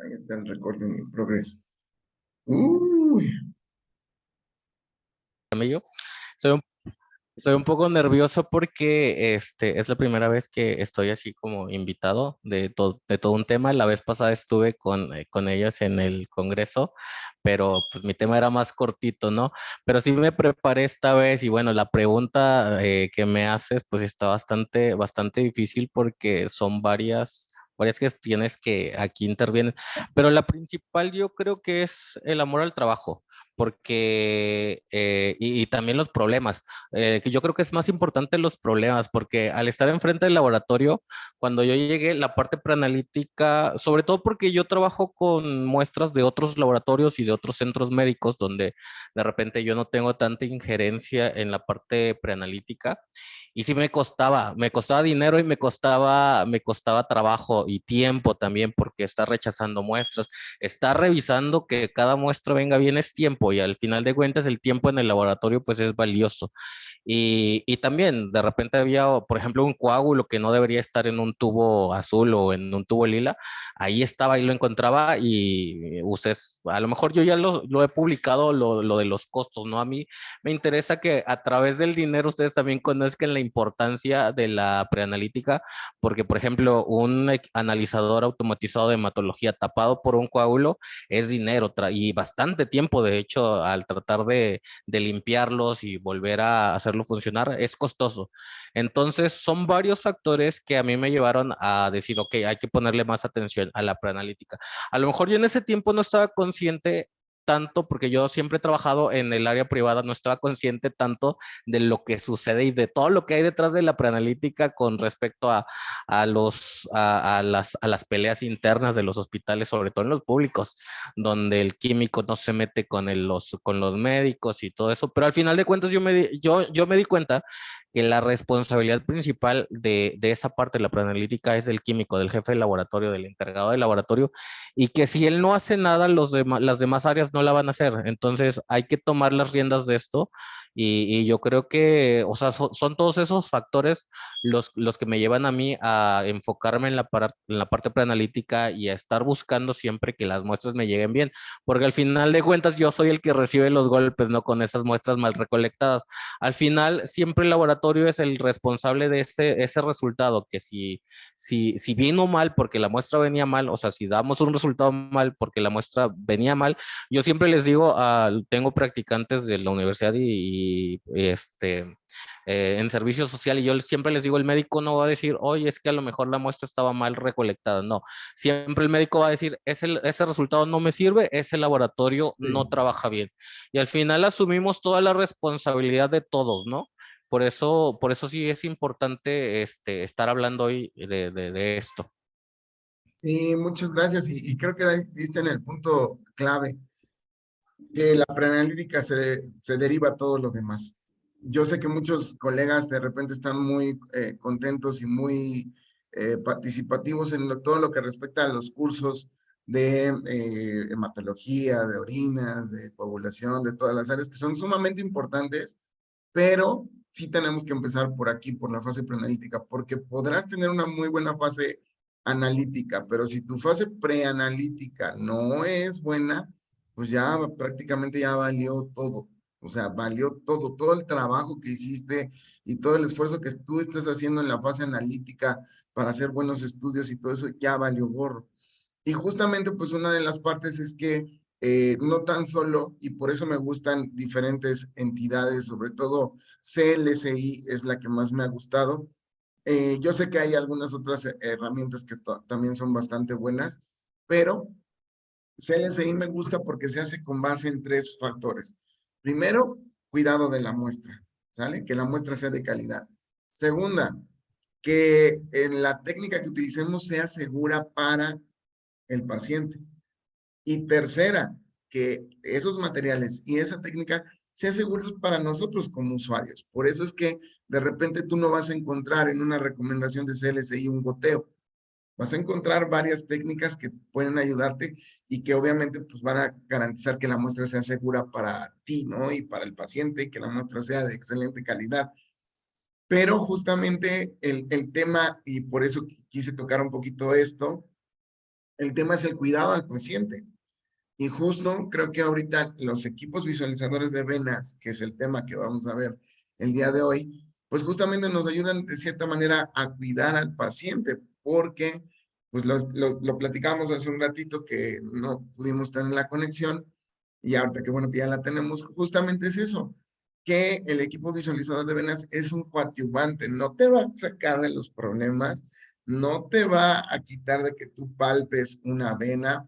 Ahí está el recording in progress. Uy, Camello. Soy un, soy un poco nervioso porque es la primera vez que estoy así como invitado de todo un tema. La vez pasada estuve con ellos en el Congreso, pero pues mi tema era más cortito, ¿no? Pero sí me preparé esta vez y bueno, la pregunta que me haces pues está bastante difícil porque son varias cuestiones que aquí intervienen, pero la principal yo creo que es el amor al trabajo porque, y también los problemas, que yo creo que es más importante los problemas, porque al estar enfrente del laboratorio, cuando yo llegué, la parte preanalítica, sobre todo porque yo trabajo con muestras de otros laboratorios y de otros centros médicos, donde de repente yo no tengo tanta injerencia en la parte preanalítica. Y sí me costaba dinero y me costaba trabajo y tiempo también porque está rechazando muestras, está revisando que cada muestra venga bien es tiempo y al final de cuentas el tiempo en el laboratorio pues es valioso. Y también de repente había, por ejemplo, un coágulo que no debería estar en un tubo azul o en un tubo lila, ahí estaba y lo encontraba y ustedes, a lo mejor yo ya lo he publicado lo de los costos, ¿no? A mí me interesa que a través del dinero ustedes también conozcan la importancia de la preanalítica, porque por ejemplo, un analizador automatizado de hematología tapado por un coágulo es dinero y bastante tiempo, de hecho, al tratar de limpiarlos y volver a hacerlo funcionar, es costoso. Entonces, son varios factores que a mí me llevaron a decir, ok, hay que ponerle más atención a la preanalítica. A lo mejor yo en ese tiempo no estaba consciente tanto, porque yo siempre he trabajado en el área privada, no estaba consciente tanto de lo que sucede y de todo lo que hay detrás de la preanalítica con respecto a las peleas internas de los hospitales, sobre todo en los públicos donde el químico no se mete con los médicos y todo eso, pero al final de cuentas yo me di cuenta que la responsabilidad principal de esa parte de la preanalítica es del químico, del jefe de laboratorio, del encargado de laboratorio, y que si él no hace nada, las demás áreas no la van a hacer. Entonces hay que tomar las riendas de esto y yo creo que, o sea, son todos esos factores los que me llevan a mí a enfocarme en la parte preanalítica y a estar buscando siempre que las muestras me lleguen bien, porque al final de cuentas yo soy el que recibe los golpes, ¿no? Con esas muestras mal recolectadas. Al final siempre el laboratorio es el responsable de ese resultado, que si vino mal porque la muestra venía mal, o sea, si damos un resultado mal porque la muestra venía mal, yo siempre les digo, tengo practicantes de la universidad en servicio social y yo siempre les digo, el médico no va a decir, oye, es que a lo mejor la muestra estaba mal recolectada, no, siempre el médico va a decir, ese resultado no me sirve, ese laboratorio no sí. trabaja bien. Y al final asumimos toda la responsabilidad de todos, ¿no? Por eso sí es importante estar hablando hoy de esto. Sí, muchas gracias. Y creo que ahí diste en el punto clave, que la preanalítica se deriva a todo lo demás. Yo sé que muchos colegas de repente están muy contentos y muy participativos en todo lo que respecta a los cursos de hematología, de orinas, de coagulación, de todas las áreas que son sumamente importantes, pero sí tenemos que empezar por aquí, por la fase preanalítica, porque podrás tener una muy buena fase analítica, pero si tu fase preanalítica no es buena, pues ya prácticamente ya valió todo. O sea, valió todo, todo el trabajo que hiciste y todo el esfuerzo que tú estás haciendo en la fase analítica para hacer buenos estudios y todo eso ya valió gorro. Y justamente pues una de las partes es que no tan solo, y por eso me gustan diferentes entidades, sobre todo CLSI es la que más me ha gustado. Yo sé que hay algunas otras herramientas que también son bastante buenas, pero CLSI me gusta porque se hace con base en tres factores. Primero, cuidado de la muestra, ¿sale? Que la muestra sea de calidad. Segunda, que en la técnica que utilicemos sea segura para el paciente. Y tercera, que esos materiales y esa técnica sean seguros para nosotros como usuarios. Por eso es que de repente tú no vas a encontrar en una recomendación de CLSI un goteo. Vas a encontrar varias técnicas que pueden ayudarte y que obviamente pues van a garantizar que la muestra sea segura para ti, ¿no? Y para el paciente, y que la muestra sea de excelente calidad. Pero justamente el tema, y por eso quise tocar un poquito esto, El tema es el cuidado al paciente. Y justo creo que ahorita los equipos visualizadores de venas, que es el tema que vamos a ver el día de hoy, pues justamente nos ayudan de cierta manera a cuidar al paciente, porque pues lo platicamos hace un ratito que no pudimos tener la conexión y ahorita que bueno que ya la tenemos, justamente es eso, que el equipo visualizador de venas es un coadyuvante, no te va a sacar de los problemas, no te va a quitar de que tú palpes una vena,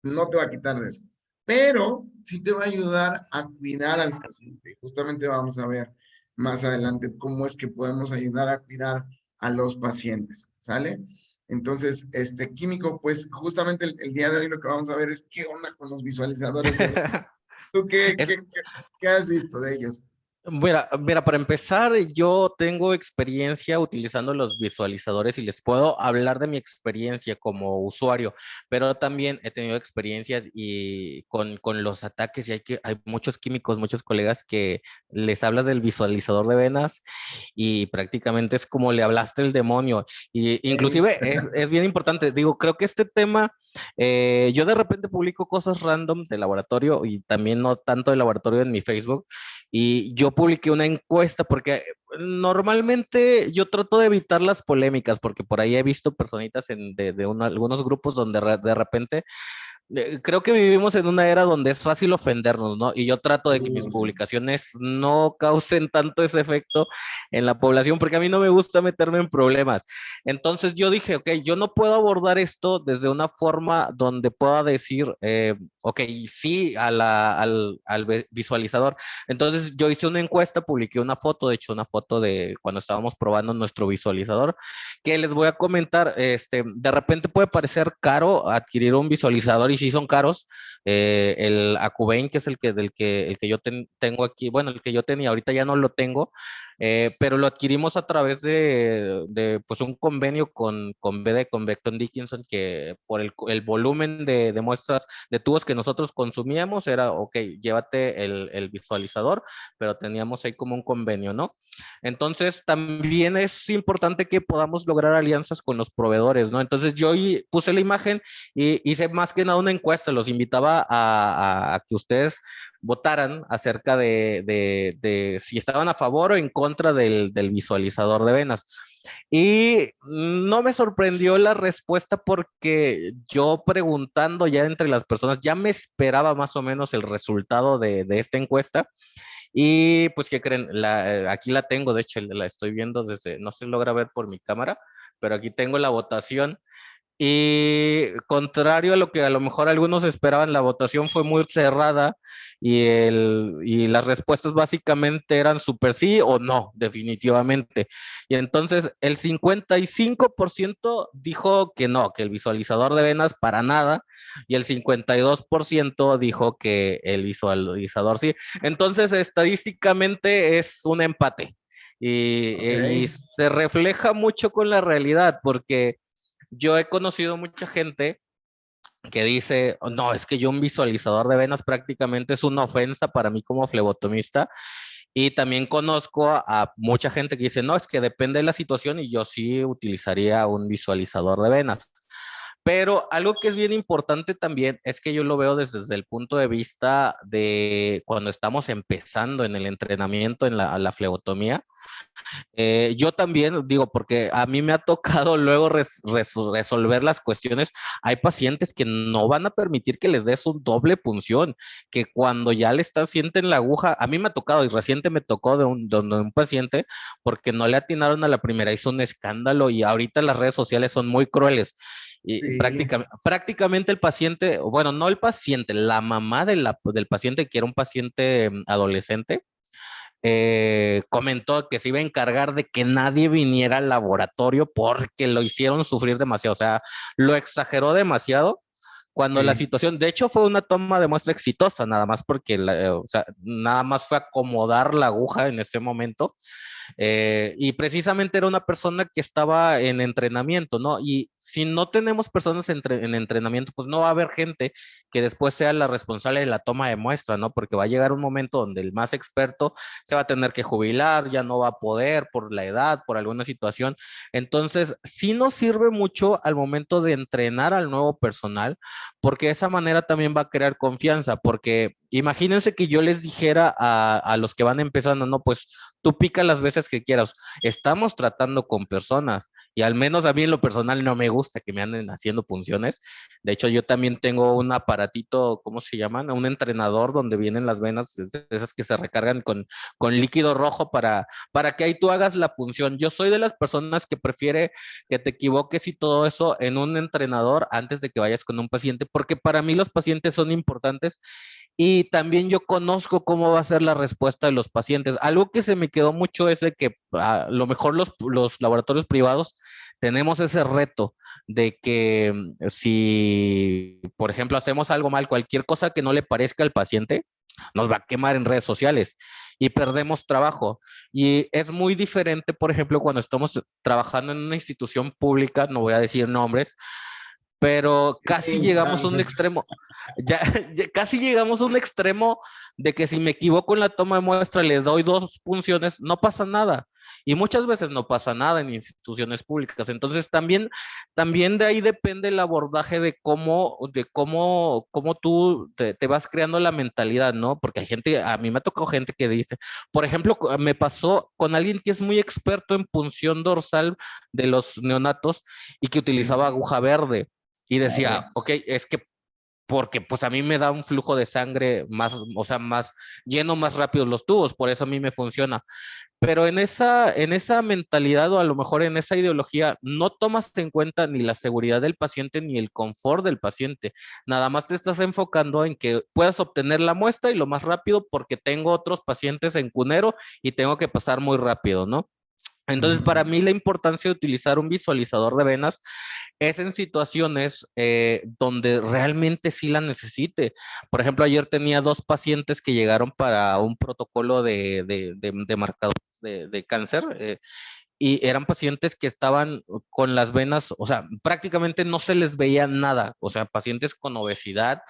no te va a quitar de eso, pero sí te va a ayudar a cuidar al paciente. Justamente vamos a ver más adelante cómo es que podemos ayudar a cuidar a los pacientes, ¿sale? Entonces, químico, pues justamente el día de hoy lo que vamos a ver es qué onda con los visualizadores de... ¿Tú Es, qué has visto de ellos? mira, para empezar, yo tengo experiencia utilizando los visualizadores y les puedo hablar de mi experiencia como usuario, pero también he tenido experiencias y con los ataques y hay muchos químicos, muchos colegas que les hablas del visualizador de venas y prácticamente es como le hablaste el demonio. Y Ey, inclusive es bien importante, digo, creo que este tema, yo de repente publico cosas random de laboratorio y también no tanto de laboratorio en mi Facebook. Y yo publiqué una encuesta porque normalmente yo trato de evitar las polémicas porque por ahí he visto personitas algunos grupos donde de repente creo que vivimos en una era donde es fácil ofendernos, ¿no? Y yo trato de que mis sí. publicaciones no causen tanto ese efecto en la población, porque a mí no me gusta meterme en problemas. Entonces yo dije, ok, yo no puedo abordar esto desde una forma donde pueda decir, ok, sí al visualizador. Entonces yo hice una encuesta, publiqué una foto, de hecho una foto de cuando estábamos probando nuestro visualizador, que les voy a comentar, de repente puede parecer caro adquirir un visualizador y sí son caros. El Acubane, que es el que yo tengo aquí, bueno, el que yo tenía, ahorita ya no lo tengo, pero lo adquirimos a través pues un convenio con BD, con Becton Dickinson, que por el volumen de muestras de tubos que nosotros consumíamos era, ok, llévate el visualizador, pero teníamos ahí como un convenio, ¿no? Entonces, también es importante que podamos lograr alianzas con los proveedores, ¿no? Entonces, yo puse la imagen y hice más que nada una encuesta, los invitaba a que ustedes votaran acerca de si estaban a favor o en contra del visualizador de venas. Y no me sorprendió la respuesta porque yo preguntando ya entre las personas, ya me esperaba más o menos el resultado de esta encuesta. Y pues, ¿qué creen? Aquí la tengo, de hecho, la estoy viendo desde, no se logra ver por mi cámara, pero aquí tengo la votación. Y contrario a lo que a lo mejor algunos esperaban, la votación fue muy cerrada y las respuestas básicamente eran súper sí o no, definitivamente. Y entonces el 55% dijo que no, que el visualizador de venas para nada, y el 52% dijo que el visualizador sí. Entonces estadísticamente es un empate Ok, y se refleja mucho con la realidad porque yo he conocido mucha gente que dice, "Oh, no, es que yo un visualizador de venas prácticamente es una ofensa para mí como flebotomista". Y también conozco a mucha gente que dice, no, es que depende de la situación y yo sí utilizaría un visualizador de venas. Pero algo que es bien importante también es que yo lo veo desde el punto de vista de cuando estamos empezando en el entrenamiento en la flebotomía. Yo también digo, porque a mí me ha tocado luego resolver las cuestiones. Hay pacientes que no van a permitir que les des un doble punción, que cuando ya le sienten la aguja, a mí me ha tocado y reciente me tocó de un paciente porque no le atinaron a la primera, hizo un escándalo y ahorita las redes sociales son muy crueles. Y sí, prácticamente el paciente, bueno, no el paciente, la mamá del paciente, que era un paciente adolescente, comentó que se iba a encargar de que nadie viniera al laboratorio porque lo hicieron sufrir demasiado, o sea, lo exageró demasiado cuando la sí, situación, de hecho fue una toma de muestra exitosa, nada más porque, o sea, nada más fue acomodar la aguja en ese momento, Y precisamente era una persona que estaba en entrenamiento, ¿no? Y si no tenemos personas en entrenamiento, pues no va a haber gente que después sea la responsable de la toma de muestra, ¿no? Porque va a llegar un momento donde el más experto se va a tener que jubilar, ya no va a poder por la edad, por alguna situación. Entonces, sí nos sirve mucho al momento de entrenar al nuevo personal, porque de esa manera también va a crear confianza, porque imagínense que yo les dijera a los que van empezando, no, pues tú pica las veces que quieras. Estamos tratando con personas y al menos a mí en lo personal no me gusta que me anden haciendo punciones. De hecho, yo también tengo un aparatito, ¿cómo se llaman? Un entrenador donde vienen las venas, esas que se recargan con líquido rojo para que ahí tú hagas la punción. Yo soy de las personas que prefiere que te equivoques y todo eso en un entrenador antes de que vayas con un paciente, porque para mí los pacientes son importantes y también yo conozco cómo va a ser la respuesta de los pacientes. Algo que se me quedó mucho es de que a lo mejor los laboratorios privados tenemos ese reto de que si, por ejemplo, hacemos algo mal, cualquier cosa que no le parezca al paciente, nos va a quemar en redes sociales y perdemos trabajo. Y es muy diferente, por ejemplo, cuando estamos trabajando en una institución pública, no voy a decir nombres, pero casi Sí, llegamos a un exacto. extremo, ya casi llegamos a un extremo de que si me equivoco en la toma de muestra, le doy dos punciones, no pasa nada. Y muchas veces no pasa nada en instituciones públicas. Entonces también de ahí depende el abordaje cómo tú te vas creando la mentalidad, ¿no? Porque hay gente, a mí me ha tocado gente que dice, por ejemplo, me pasó con alguien que es muy experto en punción dorsal de los neonatos y que Sí. utilizaba aguja verde y decía, ok, es que porque pues a mí me da un flujo de sangre más, o sea, más lleno más rápido los tubos, por eso a mí me funciona. Pero en esa mentalidad o a lo mejor en esa ideología no tomas en cuenta ni la seguridad del paciente ni el confort del paciente. Nada más te estás enfocando en que puedas obtener la muestra y lo más rápido porque tengo otros pacientes en cunero y tengo que pasar muy rápido, ¿no? Entonces, para Ujú. mí la importancia de utilizar un visualizador de venas es en situaciones donde realmente sí la necesite. Por ejemplo, ayer tenía dos pacientes que llegaron para un protocolo de marcadores de cáncer y eran pacientes que estaban con las venas, o sea, prácticamente no se les veía nada, o sea, pacientes con obesidad,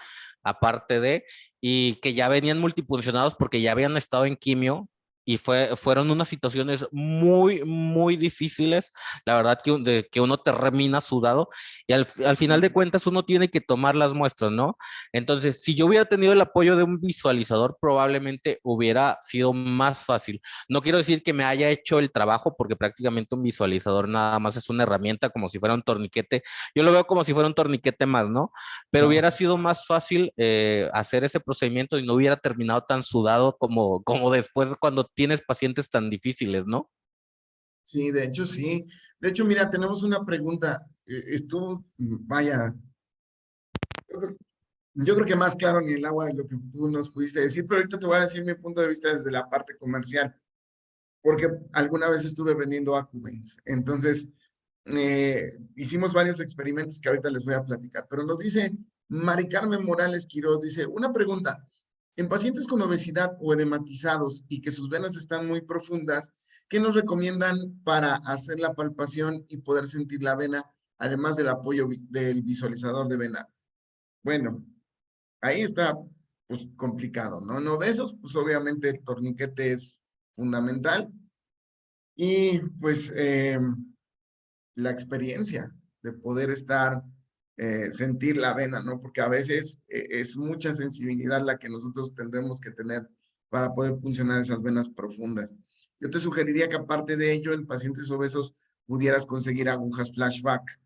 aparte y que ya venían multipuncionados porque ya habían estado en quimio y fueron unas situaciones muy, muy difíciles, la verdad que uno termina sudado y al final de cuentas uno tiene que tomar las muestras, ¿no? Entonces, si yo hubiera tenido el apoyo de un visualizador, probablemente hubiera sido más fácil. No quiero decir que me haya hecho el trabajo, porque prácticamente un visualizador nada más es una herramienta como si fuera un torniquete. Yo lo veo como si fuera un torniquete más, ¿no? Pero hubiera sido más fácil hacer ese procedimiento y no hubiera terminado tan sudado como después cuando tienes pacientes tan difíciles, ¿no? Sí, de hecho sí. De hecho, mira, tenemos una pregunta. Estuvo, vaya, yo creo yo creo que más claro ni el agua de lo que tú nos pudiste decir, pero ahorita te voy a decir mi punto de vista desde la parte comercial, porque alguna vez estuve vendiendo Acubens. Entonces, hicimos varios experimentos que ahorita les voy a platicar, pero nos dice Mari Carmen Morales Quiroz, dice, una pregunta, en pacientes con obesidad o edematizados y que sus venas están muy profundas, ¿qué nos recomiendan para hacer la palpación y poder sentir la vena, además del apoyo del visualizador de vena? Bueno, ahí está, pues complicado, ¿no? En obesos, pues obviamente el torniquete es fundamental y pues la experiencia de poder estar, sentir la vena, ¿no? Porque a veces es mucha sensibilidad la que nosotros tendremos que tener para poder funcionar esas venas profundas. Yo te sugeriría que aparte de ello, en pacientes obesos pudieras conseguir agujas flashback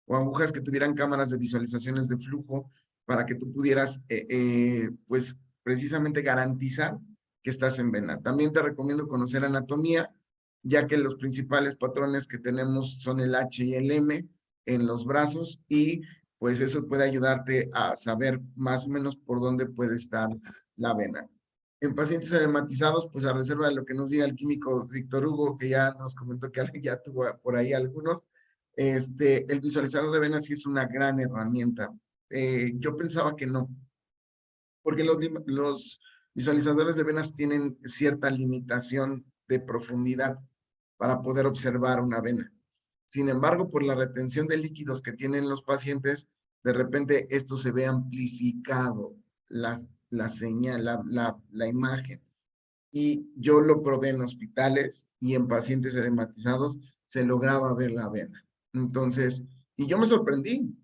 o agujas que tuvieran cámaras de visualizaciones de flujo para que tú pudieras, pues, precisamente garantizar que estás en vena. También te recomiendo conocer anatomía, ya que los principales patrones que tenemos son el H y el M en los brazos y pues eso puede ayudarte a saber más o menos por dónde puede estar la vena. En pacientes edematizados, pues a reserva de lo que nos diga el químico Víctor Hugo, que ya nos comentó que ya tuvo por ahí algunos, el visualizador de venas sí es una gran herramienta. Yo pensaba que no, porque los visualizadores de venas tienen cierta limitación de profundidad. para poder observar una vena. Sin embargo, por la retención de líquidos que tienen los pacientes, de repente esto se ve amplificado, la señal, la imagen. Y yo lo probé en hospitales y en pacientes edematizados se lograba ver la vena. Entonces, y yo me sorprendí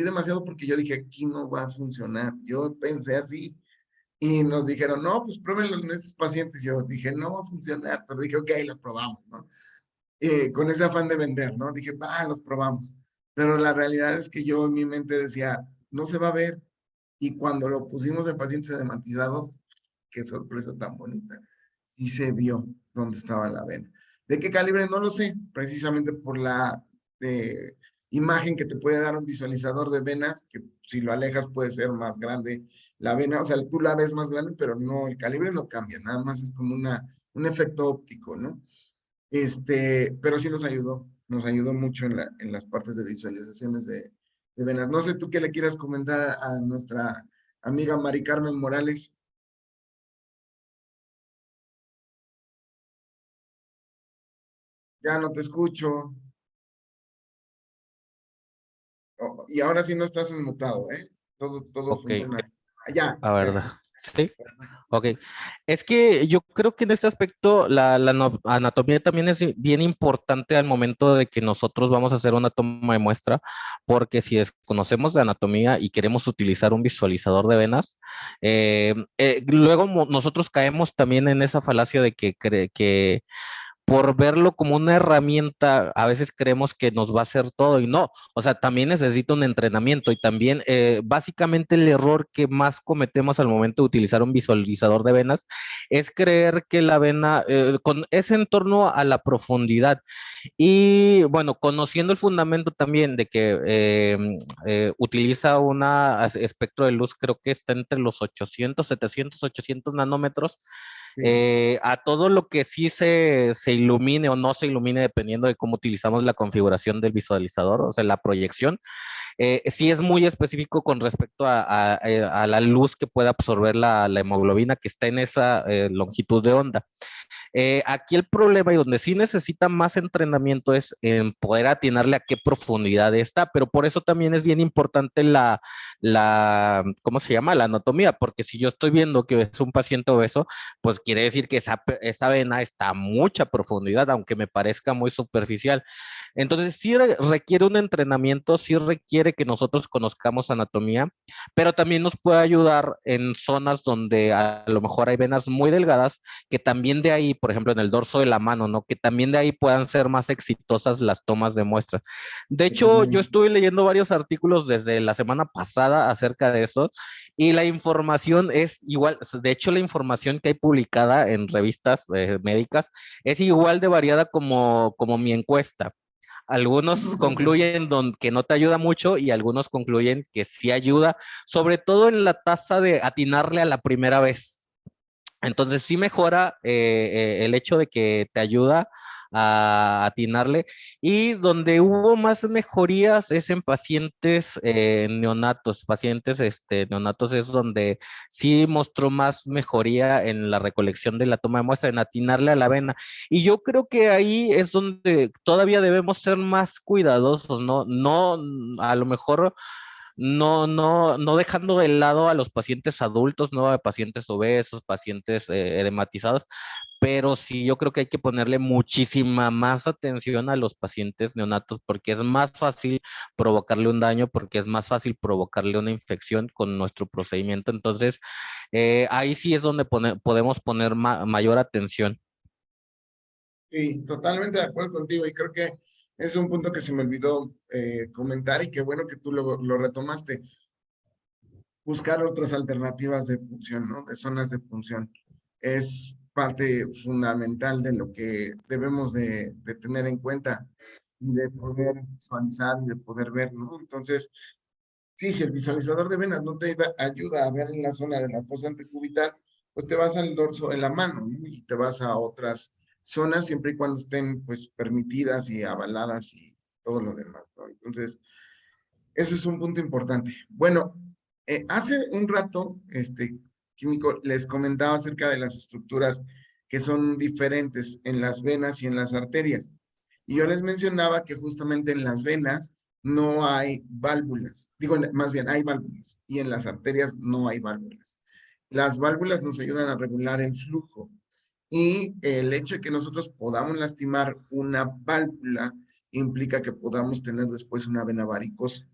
demasiado porque yo dije, aquí no va a funcionar. Yo pensé así y nos dijeron, no, pues pruébenlo en estos pacientes. Yo dije, no va a funcionar, pero dije, ok, lo probamos, ¿no? Con ese afán de vender, ¿no? Dije, va, los probamos. Pero la realidad es que yo en mi mente decía, no se va a ver. Y cuando lo pusimos en pacientes edematizados, qué sorpresa tan bonita. Sí se vio dónde estaba la vena. ¿De qué calibre? No lo sé, precisamente por la imagen que te puede dar un visualizador de venas, que si lo alejas puede ser más grande la vena, o sea, tú la ves más grande, pero no, el calibre no cambia, nada más es como un efecto óptico, ¿no? Pero sí nos ayudó mucho en las partes de visualizaciones de venas. No sé tú qué le quieras comentar a nuestra amiga Mari Carmen Morales. Ya no te escucho. Y ahora sí no estás enmutado, ¿eh? Todo Ok, funciona. Ya, a ya. ver, sí, ok. Es que yo creo que en este aspecto la anatomía también es bien importante al momento de que nosotros vamos a hacer una toma de muestra, porque si desconocemos de anatomía y queremos utilizar un visualizador de venas, luego nosotros caemos también en esa falacia de que por verlo como una herramienta, a veces creemos que nos va a hacer todo y no, o sea, también necesita un entrenamiento y también básicamente el error que más cometemos al momento de utilizar un visualizador de venas es creer que la vena es en torno a la profundidad y bueno, conociendo el fundamento también de que utiliza un espectro de luz, creo que está entre los 800, 700, 800 nanómetros, Sí. a todo lo que sí se ilumine o no se ilumine dependiendo de cómo utilizamos la configuración del visualizador, o sea, la proyección, sí es muy específico con respecto a la luz que puede absorber la hemoglobina que está en esa longitud de onda. Aquí el problema y donde sí necesita más entrenamiento es en poder atinarle a qué profundidad está, pero por eso también es bien importante ¿cómo se llama? La anatomía, porque si yo estoy viendo que es un paciente obeso, pues quiere decir que esa vena está a mucha profundidad, aunque me parezca muy superficial. Entonces sí requiere un entrenamiento, sí requiere que nosotros conozcamos anatomía, pero también nos puede ayudar en zonas donde a lo mejor hay venas muy delgadas que también de ahí, por ejemplo, en el dorso de la mano, ¿no? Que también de ahí puedan ser más exitosas las tomas de muestras. De hecho, yo estuve leyendo varios artículos desde la semana pasada acerca de eso y la información es igual, de hecho, la información que hay publicada en revistas médicas es igual de variada como mi encuesta. Algunos concluyen que no te ayuda mucho y algunos concluyen que sí ayuda, sobre todo en la tasa de atinarle a la primera vez. Entonces sí mejora el hecho de que te ayuda a atinarle y donde hubo más mejorías es en pacientes neonatos, pacientes neonatos es donde sí mostró más mejoría en la recolección de la toma de muestra, en atinarle a la vena. Y yo creo que ahí es donde todavía debemos ser más cuidadosos, ¿no? No, a lo mejor no dejando de lado a los pacientes adultos, no a pacientes obesos, pacientes edematizados, pero sí yo creo que hay que ponerle muchísima más atención a los pacientes neonatos porque es más fácil provocarle un daño, porque es más fácil provocarle una infección con nuestro procedimiento. Entonces, ahí sí es donde podemos poner mayor atención. Sí, totalmente de acuerdo contigo y creo que es un punto que se me olvidó comentar y qué bueno que tú lo retomaste. Buscar otras alternativas de función, ¿no? De zonas de función. Es parte fundamental de lo que debemos de tener en cuenta, de poder visualizar y de poder ver, ¿no? Entonces, sí, si el visualizador de venas no te ayuda a ver en la zona de la fosa antecubital, pues te vas al dorso en la mano, ¿no? Y te vas a otras zonas siempre y cuando estén, pues, permitidas y avaladas y todo lo demás, ¿no? Entonces, ese es un punto importante. Bueno, hace un rato, Químico, les comentaba acerca de las estructuras que son diferentes en las venas y en las arterias. Y yo les mencionaba que justamente en las venas no hay válvulas. Digo, más bien hay válvulas y en las arterias no hay válvulas. Las válvulas nos ayudan a regular el flujo y el hecho de que nosotros podamos lastimar una válvula implica que podamos tener después una vena varicosa,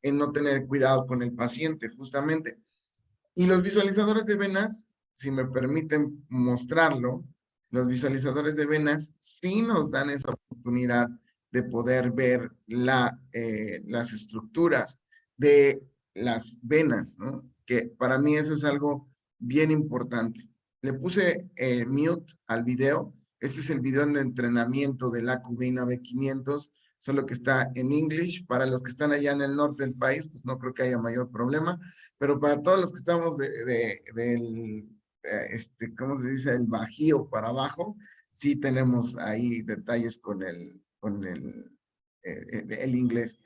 en no tener cuidado con el paciente, justamente. Y los visualizadores de venas, si me permiten mostrarlo, los visualizadores de venas sí nos dan esa oportunidad de poder ver las estructuras de las venas, ¿no? Que para mí eso es algo bien importante. Le puse mute al video. Este es el video de entrenamiento del AcuVein B500, solo que está en English. Para los que están allá en el norte del país, pues no creo que haya mayor problema, pero para todos los que estamos del, ¿cómo se dice? El Bajío para abajo, sí tenemos ahí detalles con el inglés.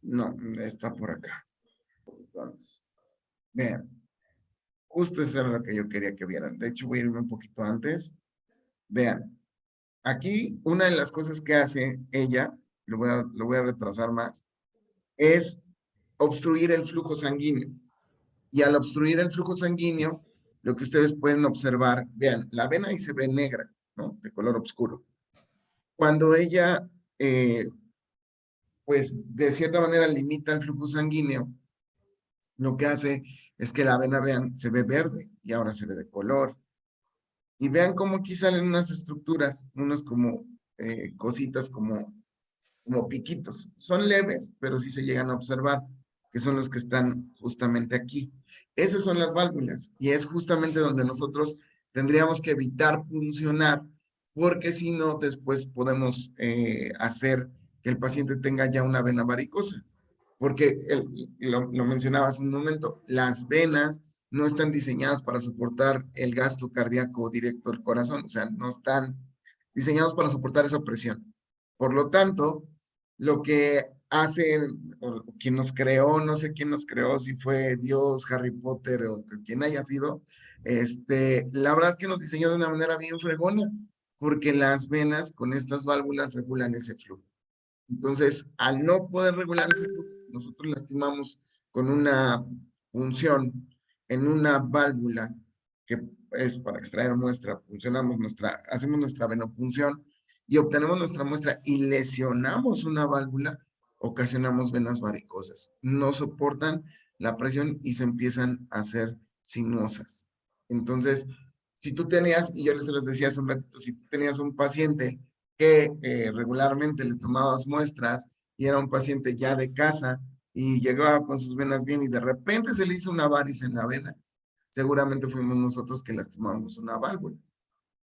No, está por acá. Entonces, vean, justo eso era lo que yo quería que vieran. De hecho, voy a irme un poquito antes. Vean, aquí una de las cosas que hace ella, lo voy a retrasar más, es obstruir el flujo sanguíneo. Y al obstruir el flujo sanguíneo, lo que ustedes pueden observar, vean, la vena ahí se ve negra, ¿no? De color oscuro. Cuando ella, pues, de cierta manera limita el flujo sanguíneo, lo que hace es que la vena, vean, se ve verde y ahora se ve de color. Y vean cómo aquí salen unas estructuras, unos como cositas como piquitos. Son leves, pero sí se llegan a observar, que son los que están justamente aquí. Esas son las válvulas y es justamente donde nosotros tendríamos que evitar puncionar, porque si no, después podemos hacer que el paciente tenga ya una vena varicosa. Porque lo mencionaba hace un momento, las venas no están diseñadas para soportar el gasto cardíaco directo del corazón, o sea, no están diseñados para soportar esa presión. Por lo tanto, lo que hace, o quien nos creó, no sé quién nos creó, si fue Dios, Harry Potter o quien haya sido, la verdad es que nos diseñó de una manera bien fregona, porque las venas con estas válvulas regulan ese flujo. Entonces, al no poder regular ese flujo, nosotros lastimamos con una punción en una válvula que es para extraer muestra, hacemos nuestra venopunción y obtenemos nuestra muestra y lesionamos una válvula, ocasionamos venas varicosas. No soportan la presión y se empiezan a hacer sinuosas. Entonces, si tú tenías, y yo les decía hace un ratito, si tú tenías un paciente que regularmente le tomabas muestras y era un paciente ya de casa y llegaba con sus venas bien y de repente se le hizo una varice en la vena, seguramente fuimos nosotros que lastimamos una válvula.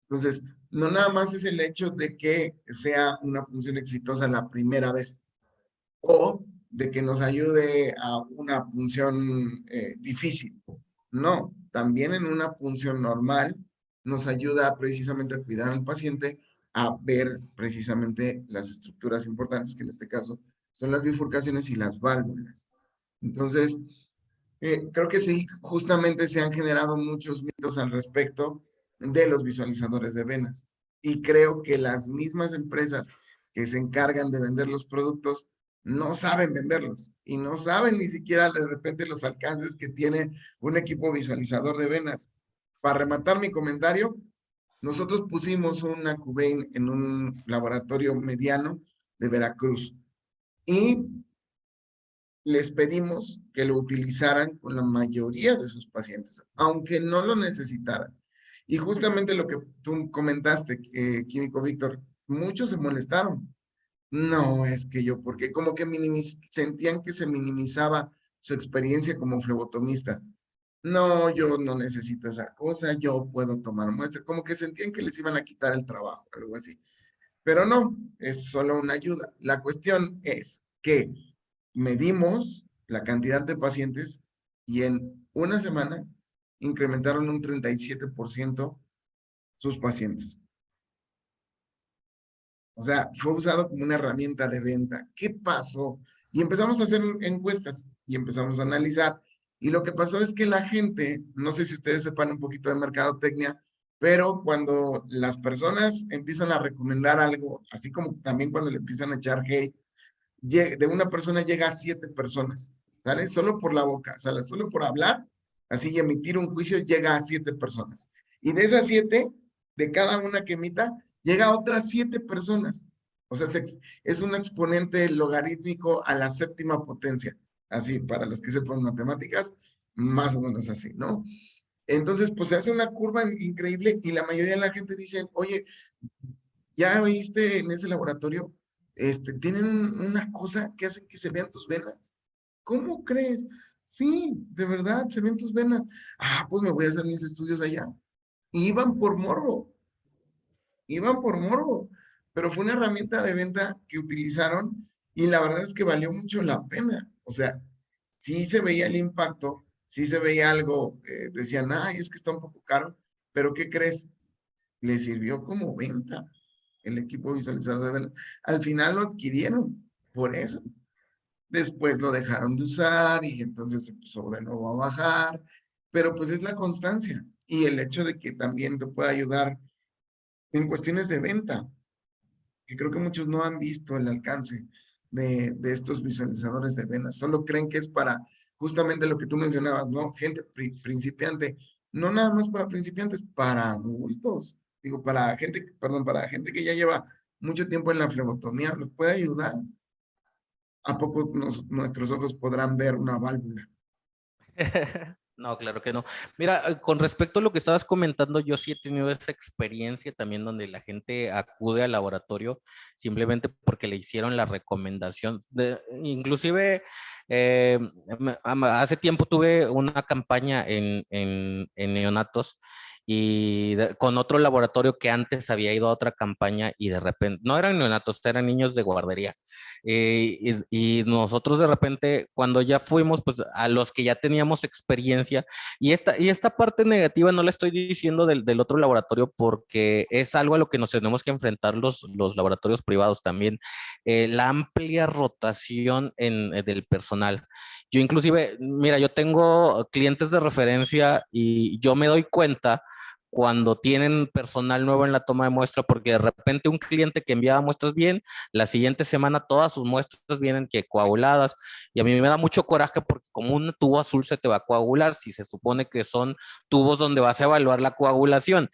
Entonces, no nada más es el hecho de que sea una función exitosa la primera vez o de que nos ayude a una función difícil. No, también en una función normal nos ayuda precisamente a cuidar al paciente, a ver precisamente las estructuras importantes, que en este caso son las bifurcaciones y las válvulas. Entonces, creo que sí, justamente se han generado muchos mitos al respecto de los visualizadores de venas. Y creo que las mismas empresas que se encargan de vender los productos no saben venderlos y no saben ni siquiera de repente los alcances que tiene un equipo visualizador de venas. Para rematar mi comentario, nosotros pusimos un AcuVein en un laboratorio mediano de Veracruz y les pedimos que lo utilizaran con la mayoría de sus pacientes, aunque no lo necesitaran. Y justamente lo que tú comentaste, Químico Víctor, muchos se molestaron. No, es que yo, porque como que sentían que se minimizaba su experiencia como flebotomista. No, yo no necesito esa cosa, yo puedo tomar muestras, como que sentían que les iban a quitar el trabajo, algo así. Pero no, es solo una ayuda. La cuestión es que medimos la cantidad de pacientes y en una semana incrementaron un 37% sus pacientes. O sea, fue usado como una herramienta de venta. ¿Qué pasó? Y empezamos a hacer encuestas y empezamos a analizar. Y lo que pasó es que la gente, no sé si ustedes sepan un poquito de mercadotecnia, Pero cuando las personas empiezan a recomendar algo, así como también cuando le empiezan a echar hate, de una persona llega a 7 personas, ¿sale? Solo por la boca, ¿sale? Solo por hablar, así y emitir un juicio llega a 7 personas. Y de esas 7, de cada una que emita, llega a otras 7 personas. O sea, es un exponente logarítmico a la séptima potencia. Así, para los que sepan matemáticas, más o menos así, ¿no? Entonces, pues se hace una curva increíble y la mayoría de la gente dice, oye, ¿ya viste en ese laboratorio? Tienen una cosa que hace que se vean tus venas. ¿Cómo crees? Sí, de verdad, se ven tus venas. Ah, pues me voy a hacer mis estudios allá. Y iban por morbo, pero fue una herramienta de venta que utilizaron y la verdad es que valió mucho la pena. O sea, sí se veía el impacto, sí se veía algo, decían, ay, es que está un poco caro, pero ¿qué crees? Le sirvió como venta el equipo visualizador de velas. Al final lo adquirieron, por eso. Después lo dejaron de usar y entonces se puso de nuevo a bajar, pero pues es la constancia y el hecho de que también te pueda ayudar en cuestiones de venta, que creo que muchos no han visto el alcance de estos visualizadores de venas, solo creen que es para justamente lo que tú mencionabas, ¿no? Gente principiante, no nada más para principiantes, para adultos, digo, para gente, perdón, para gente que ya lleva mucho tiempo en la flebotomía, los puede ayudar. ¿A poco nuestros ojos podrán ver una válvula? No, claro que no. Mira, con respecto a lo que estabas comentando, yo sí he tenido esa experiencia también donde la gente acude al laboratorio simplemente porque le hicieron la recomendación. Inclusive, hace tiempo tuve una campaña en neonatos y con otro laboratorio que antes había ido a otra campaña y de repente, no eran neonatos, eran niños de guardería. Y nosotros de repente, cuando ya fuimos, pues a los que ya teníamos experiencia, y esta parte negativa no la estoy diciendo del otro laboratorio porque es algo a lo que nos tenemos que enfrentar los laboratorios privados también, la amplia rotación del personal. Yo inclusive, mira, yo tengo clientes de referencia y yo me doy cuenta cuando tienen personal nuevo en la toma de muestra, porque de repente un cliente que enviaba muestras bien, la siguiente semana todas sus muestras vienen que coaguladas, y a mí me da mucho coraje porque como un tubo azul se te va a coagular, si se supone que son tubos donde vas a evaluar la coagulación.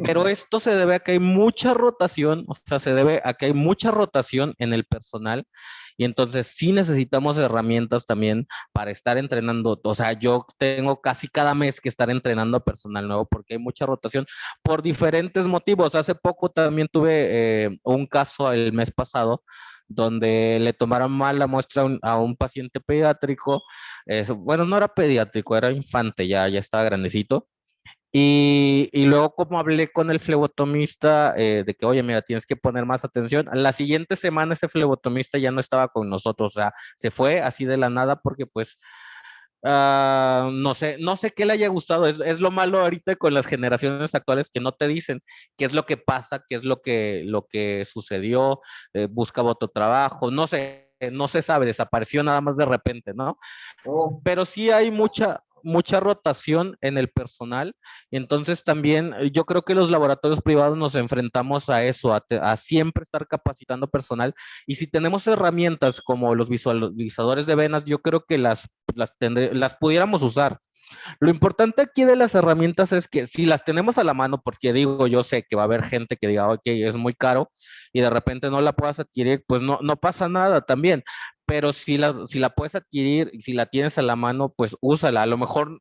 Pero esto se debe a que hay mucha rotación, o sea, se debe a que hay mucha rotación en el personal y entonces sí necesitamos herramientas también para estar entrenando. O sea, yo tengo casi cada mes que estar entrenando a personal nuevo porque hay mucha rotación por diferentes motivos. Hace poco también tuve un caso el mes pasado donde le tomaron mal la muestra a un paciente pediátrico. Bueno, no era pediátrico, era infante, ya estaba grandecito. Y luego como hablé con el flebotomista de que, oye, mira, tienes que poner más atención, la siguiente semana ese flebotomista ya no estaba con nosotros, o sea, se fue así de la nada porque pues no sé qué le haya gustado, es lo malo ahorita con las generaciones actuales que no te dicen qué es lo que pasa, qué es lo que sucedió, buscaba otro trabajo, no se sabe, desapareció nada más de repente, ¿no? Oh, Pero sí hay mucha rotación en el personal. Y entonces también yo creo que los laboratorios privados nos enfrentamos a eso, a siempre estar capacitando personal. Y si tenemos herramientas como los visualizadores de venas, yo creo que las pudiéramos usar. Lo importante aquí de las herramientas es que si las tenemos a la mano, porque digo, yo sé que va a haber gente que diga, ok, es muy caro y de repente no la puedas adquirir, pues no pasa nada también. Pero si la puedes adquirir y si la tienes a la mano, pues úsala. A lo mejor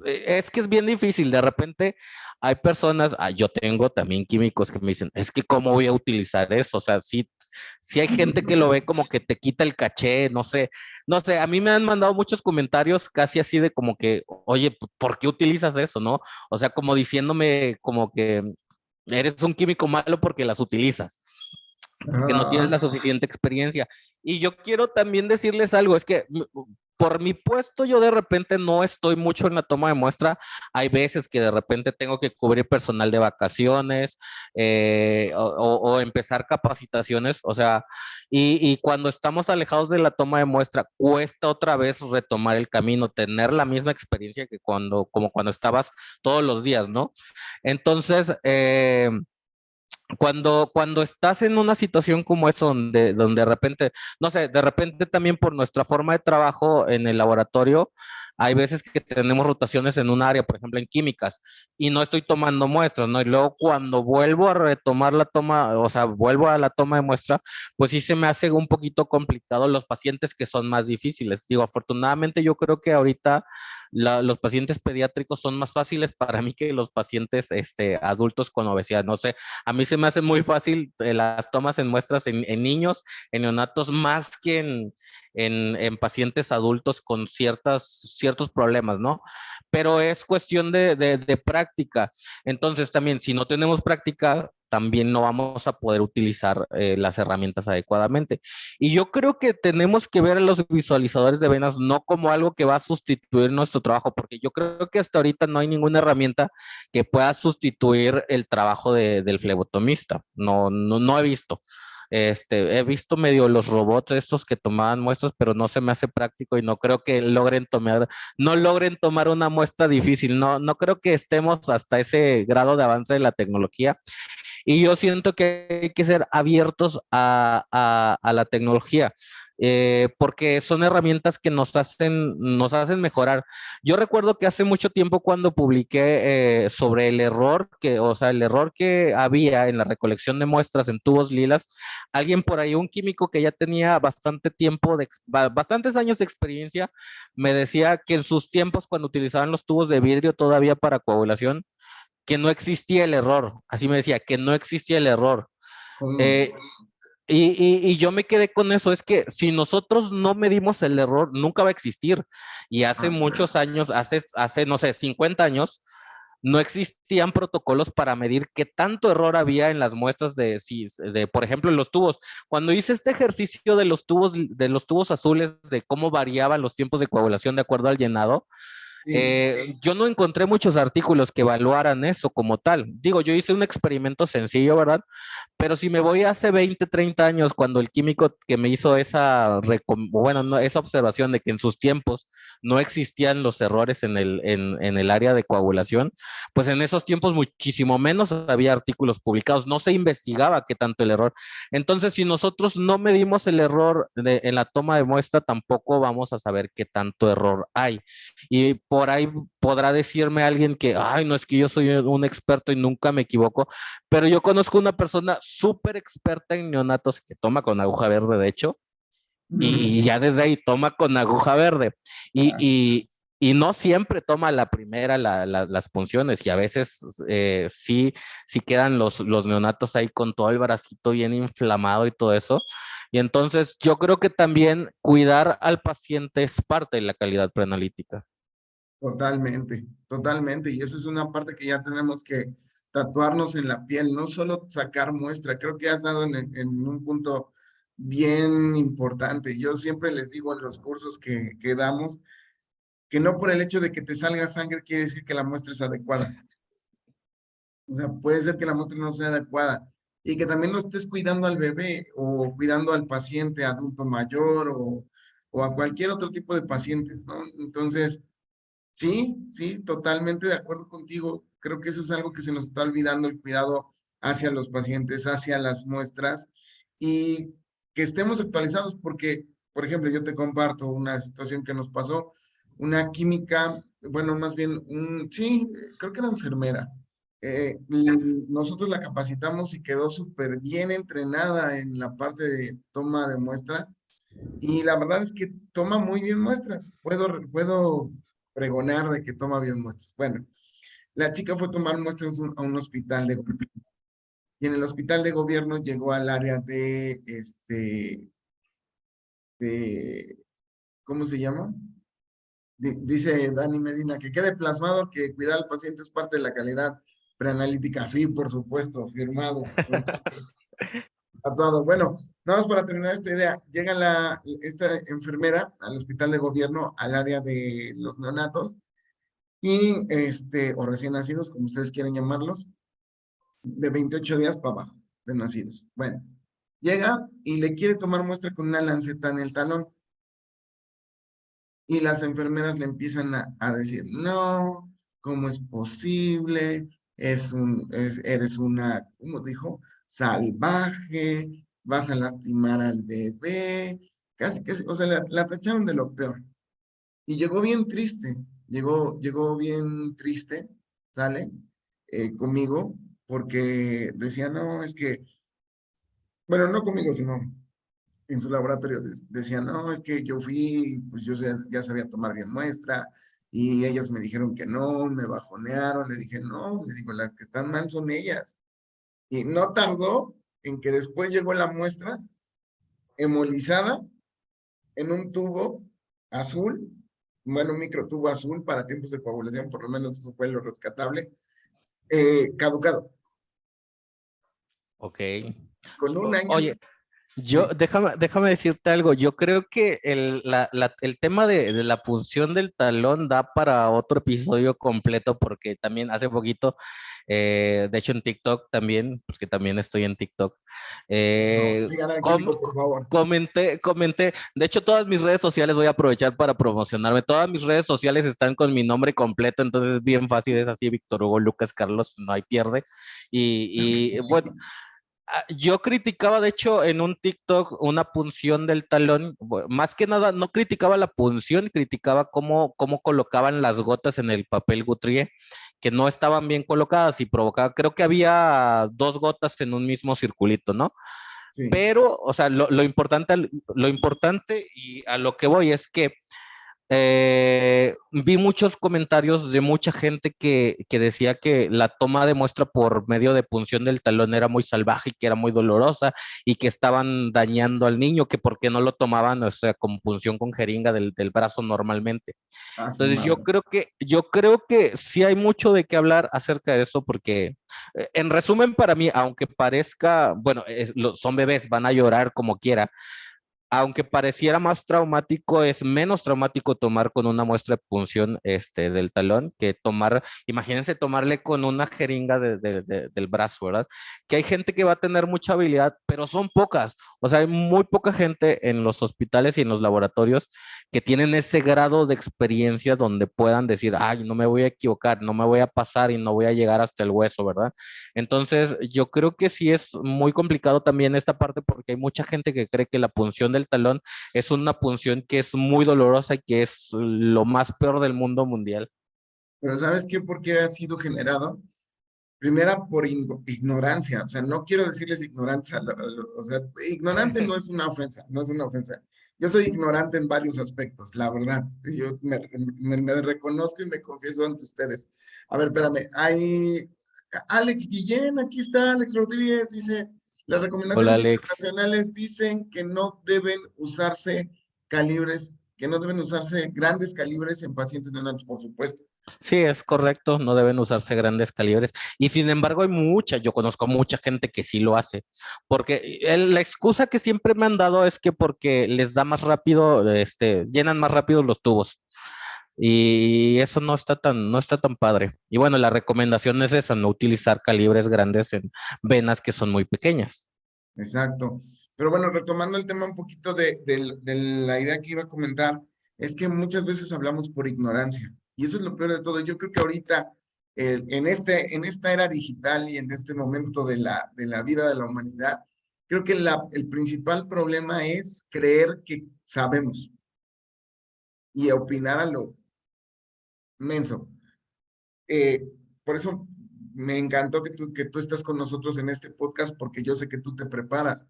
es que es bien difícil. De repente hay personas, yo tengo también químicos que me dicen, es que cómo voy a utilizar eso. O sea, sí hay gente que lo ve como que te quita el caché, no sé, a mí me han mandado muchos comentarios casi así de como que, oye, ¿por qué utilizas eso, no? O sea, como diciéndome como que eres un químico malo porque las utilizas, porque no tienes ah, la suficiente experiencia. Y yo quiero también decirles algo, es que por mi puesto yo de repente no estoy mucho en la toma de muestra. Hay veces que de repente tengo que cubrir personal de vacaciones o empezar capacitaciones, o sea, y cuando estamos alejados de la toma de muestra, cuesta otra vez retomar el camino, tener la misma experiencia que como cuando estabas todos los días, ¿no? Entonces, cuando estás en una situación como esa, donde de repente, no sé, de repente también por nuestra forma de trabajo en el laboratorio, hay veces que tenemos rotaciones en un área, por ejemplo, en químicas, y no estoy tomando muestras, ¿no? Y luego cuando vuelvo a retomar la toma, o sea, vuelvo a la toma de muestra, pues sí se me hace un poquito complicado los pacientes que son más difíciles. Digo, afortunadamente yo creo que ahorita los pacientes pediátricos son más fáciles para mí que los pacientes adultos con obesidad. No sé, a mí se me hace muy fácil las tomas en muestras en niños, en neonatos, más que en pacientes adultos con ciertos problemas, ¿no? Pero es cuestión de práctica. Entonces, también, si no tenemos práctica, también no vamos a poder utilizar las herramientas adecuadamente. Y yo creo que tenemos que ver a los visualizadores de venas no como algo que va a sustituir nuestro trabajo, porque yo creo que hasta ahorita no hay ninguna herramienta que pueda sustituir el trabajo del flebotomista. No he visto. He visto medio los robots estos que tomaban muestras, pero no se me hace práctico y no creo que no logren tomar una muestra difícil. No creo que estemos hasta ese grado de avance de la tecnología. Y yo siento que hay que ser abiertos a la tecnología. Porque son herramientas que nos hacen mejorar. Yo recuerdo que hace mucho tiempo cuando publiqué sobre el error o sea, el error que había en la recolección de muestras en tubos lilas, alguien por ahí, un químico que ya tenía bastante tiempo, bastantes años de experiencia, me decía que en sus tiempos cuando utilizaban los tubos de vidrio todavía para coagulación, que no existía el error, así me decía, que no existía el error. Con- Eh, y yo me quedé con eso, es que si nosotros no medimos el error, nunca va a existir. Y hace Así muchos es. años, no sé, 50 años, no existían protocolos para medir qué tanto error había en las muestras por ejemplo, en los tubos. Cuando hice este ejercicio de los tubos azules, de cómo variaban los tiempos de coagulación de acuerdo al llenado, Sí, yo no encontré muchos artículos que evaluaran eso como tal. Digo, yo hice un experimento sencillo, ¿verdad? Pero si me voy hace 20, 30 años, cuando el químico que me hizo bueno, no, esa observación de que en sus tiempos no existían los errores en el área de coagulación, pues en esos tiempos muchísimo menos había artículos publicados, no se investigaba qué tanto el error. Entonces, si nosotros no medimos el error en la toma de muestra, tampoco vamos a saber qué tanto error hay. Y por ahí podrá decirme alguien que, ay, no es que yo soy un experto y nunca me equivoco, pero yo conozco una persona súper experta en neonatos que toma con aguja verde, de hecho, y ujú, ya desde ahí toma con aguja verde. Y, así y, es. y no siempre toma la primera las punciones, y a veces sí quedan los neonatos ahí con todo el bracito bien inflamado y todo eso. Y entonces yo creo que también cuidar al paciente es parte de la calidad preanalítica. Totalmente, totalmente. Y eso es una parte que ya tenemos que tatuarnos en la piel, no solo sacar muestra. Creo que has dado en un punto bien importante. Yo siempre les digo en los cursos que damos que no por el hecho de que te salga sangre quiere decir que la muestra es adecuada. O sea, puede ser que la muestra no sea adecuada y que también no estés cuidando al bebé o cuidando al paciente adulto mayor o a cualquier otro tipo de pacientes, ¿no? Entonces, sí, sí, totalmente de acuerdo contigo. Creo que eso es algo que se nos está olvidando, el cuidado hacia los pacientes, hacia las muestras y que estemos actualizados porque, por ejemplo, yo te comparto una situación que nos pasó, una química, bueno, más bien, sí, creo que era enfermera. Nosotros la capacitamos y quedó súper bien entrenada en la parte de toma de muestra y la verdad es que toma muy bien muestras. Puedo pregonar de que toma bien muestras. Bueno, la chica fue a tomar muestras a un hospital de gobierno. Y en el hospital de gobierno llegó al área de, ¿cómo se llama? Dice Dani Medina, que quede plasmado que cuidar al paciente es parte de la calidad preanalítica. Sí, por supuesto, firmado. a todo. Bueno, nada más para terminar esta idea. Llega esta enfermera al hospital de gobierno, al área de los neonatos, y o recién nacidos, como ustedes quieren llamarlos, de 28 días para abajo de nacidos. Bueno, llega y le quiere tomar muestra con una lanceta en el talón. Y las enfermeras le empiezan a decir, no, ¿cómo es posible? Eres una, ¿cómo dijo? Salvaje, vas a lastimar al bebé. Casi, casi, o sea, la tacharon de lo peor. Y llegó bien triste, llegó bien triste, ¿sale? Conmigo, porque decía, no, es que, bueno, no conmigo, sino en su laboratorio decían, no, es que yo fui, pues yo ya sabía tomar bien muestra, y ellas me dijeron que no, me bajonearon, le dije, no, le digo, las que están mal son ellas. Y no tardó en que después llegó la muestra hemolizada en un tubo azul, bueno, un microtubo azul para tiempos de coagulación, por lo menos eso fue lo rescatable, caducado, Ok. con un año. Oye, déjame decirte algo. Yo creo que el tema de la punción del talón da para otro episodio completo, porque también hace poquito, de hecho en TikTok también, pues que también estoy en TikTok, Eso, eh, sigan al com- equipo, por favor. comenté, de hecho todas mis redes sociales voy a aprovechar para promocionarme. Todas mis redes sociales están con mi nombre completo, entonces es bien fácil, es así, Víctor Hugo Lucas Carlos, no hay pierde. Y bueno, yo criticaba, de hecho, en un TikTok una punción del talón. Más que nada, no criticaba la punción, criticaba cómo colocaban las gotas en el papel Guthrie, que no estaban bien colocadas y provocaba, creo que había dos gotas en un mismo circulito, ¿no? Sí. Pero, o sea, lo importante y a lo que voy es que vi muchos comentarios de mucha gente que decía que la toma de muestra por medio de punción del talón era muy salvaje y que era muy dolorosa y que estaban dañando al niño, que por qué no lo tomaban, o sea, con punción con jeringa del brazo normalmente. A su Entonces madre. yo creo que sí hay mucho de qué hablar acerca de eso porque, en resumen, para mí, aunque parezca, bueno, son bebés, van a llorar como quiera, aunque pareciera más traumático, es menos traumático tomar con una muestra de punción del talón que tomar, imagínense tomarle con una jeringa del brazo, ¿verdad? Que hay gente que va a tener mucha habilidad, pero son pocas. O sea, hay muy poca gente en los hospitales y en los laboratorios que tienen ese grado de experiencia donde puedan decir, ay, no me voy a equivocar, no me voy a pasar y no voy a llegar hasta el hueso, ¿verdad? Entonces, yo creo que sí es muy complicado también esta parte porque hay mucha gente que cree que la punción del talón es una punción que es muy dolorosa y que es lo más peor del mundo mundial. Pero ¿sabes qué? ¿Por qué ha sido generado? Primera, por ignorancia. O sea, no quiero decirles ignorancia. O sea, ignorante no es una ofensa, no es una ofensa. Yo soy ignorante en varios aspectos, la verdad. Yo me reconozco y me confieso ante ustedes. A ver, espérame. Hay Alex Guillén, aquí está Alex Rodríguez, dice, las Hola, recomendaciones Alex. internacionales dicen que no deben usarse calibres, que no deben usarse grandes calibres en pacientes neonatos, por supuesto. Sí, es correcto, no deben usarse grandes calibres. Y sin embargo, yo conozco mucha gente que sí lo hace, porque la excusa que siempre me han dado es que porque les da más rápido, llenan más rápido los tubos. Y eso no está tan padre. Y bueno, la recomendación es esa, no utilizar calibres grandes en venas que son muy pequeñas. Exacto. Pero bueno, retomando el tema un poquito de la idea que iba a comentar, es que muchas veces hablamos por ignorancia. Y eso es lo peor de todo. Yo creo que ahorita, en esta era digital y en este momento de la vida de la humanidad, creo que el principal problema es creer que sabemos y opinar a lo menso. Eh, por eso me encantó que tú estás con nosotros en este podcast, porque yo sé que tú te preparas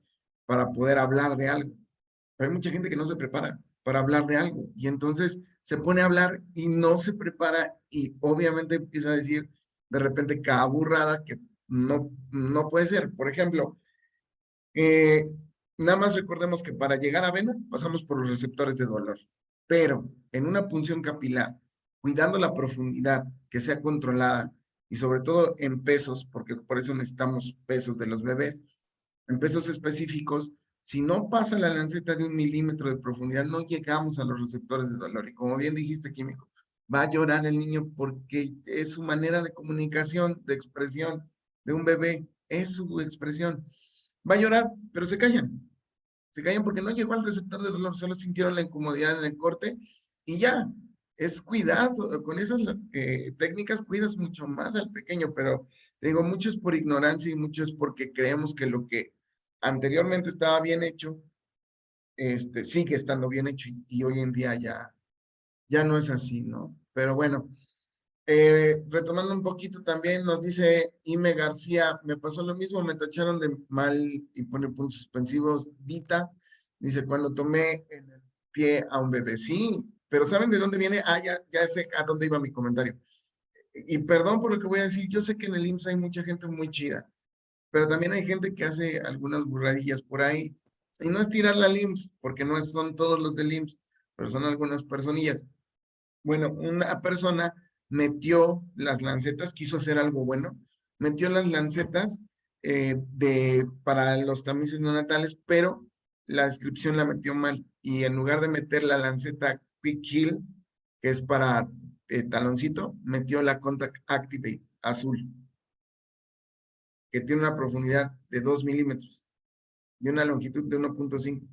para poder hablar de algo. Pero hay mucha gente que no se prepara para hablar de algo y entonces se pone a hablar y no se prepara y obviamente empieza a decir de repente cada burrada que no puede ser. Por ejemplo, eh, nada más recordemos que para llegar a vena pasamos por los receptores de dolor, pero en una punción capilar, cuidando la profundidad, que sea controlada y sobre todo en pesos, porque por eso necesitamos pesos de los bebés, en pesos específicos, si no pasa la lanceta de 1 milímetro de profundidad, no llegamos a los receptores de dolor. Y como bien dijiste, Químico, va a llorar el niño porque es su manera de comunicación, de expresión de un bebé, es su expresión. Va a llorar, pero se callan. Se callan porque no llegó al receptor de dolor, solo sintieron la incomodidad en el corte y ya. Es cuidado, con esas técnicas cuidas mucho más al pequeño, pero digo, mucho es por ignorancia y mucho es porque creemos que lo que anteriormente estaba bien hecho, sigue estando bien hecho y hoy en día ya no es así, ¿no? Pero bueno, retomando un poquito también, nos dice Ime García, me pasó lo mismo, me tacharon de mal y pone puntos suspensivos, Dita, dice, cuando tomé en el pie a un bebé, sí, pero ¿saben de dónde viene? Ah, ya sé a dónde iba mi comentario. Y perdón por lo que voy a decir, yo sé que en el IMSS hay mucha gente muy chida, pero también hay gente que hace algunas burradillas por ahí, y no es tirarla al IMSS, porque no son todos los del IMSS, pero son algunas personillas. Bueno, una persona metió las lancetas, quiso hacer algo bueno, metió las lancetas para los tamices neonatales, pero la descripción la metió mal. Y en lugar de meter la lanceta Quick Heal, que es para taloncito, metió la Contact Activate azul, que tiene una profundidad de 2 milímetros y una longitud de 1.5.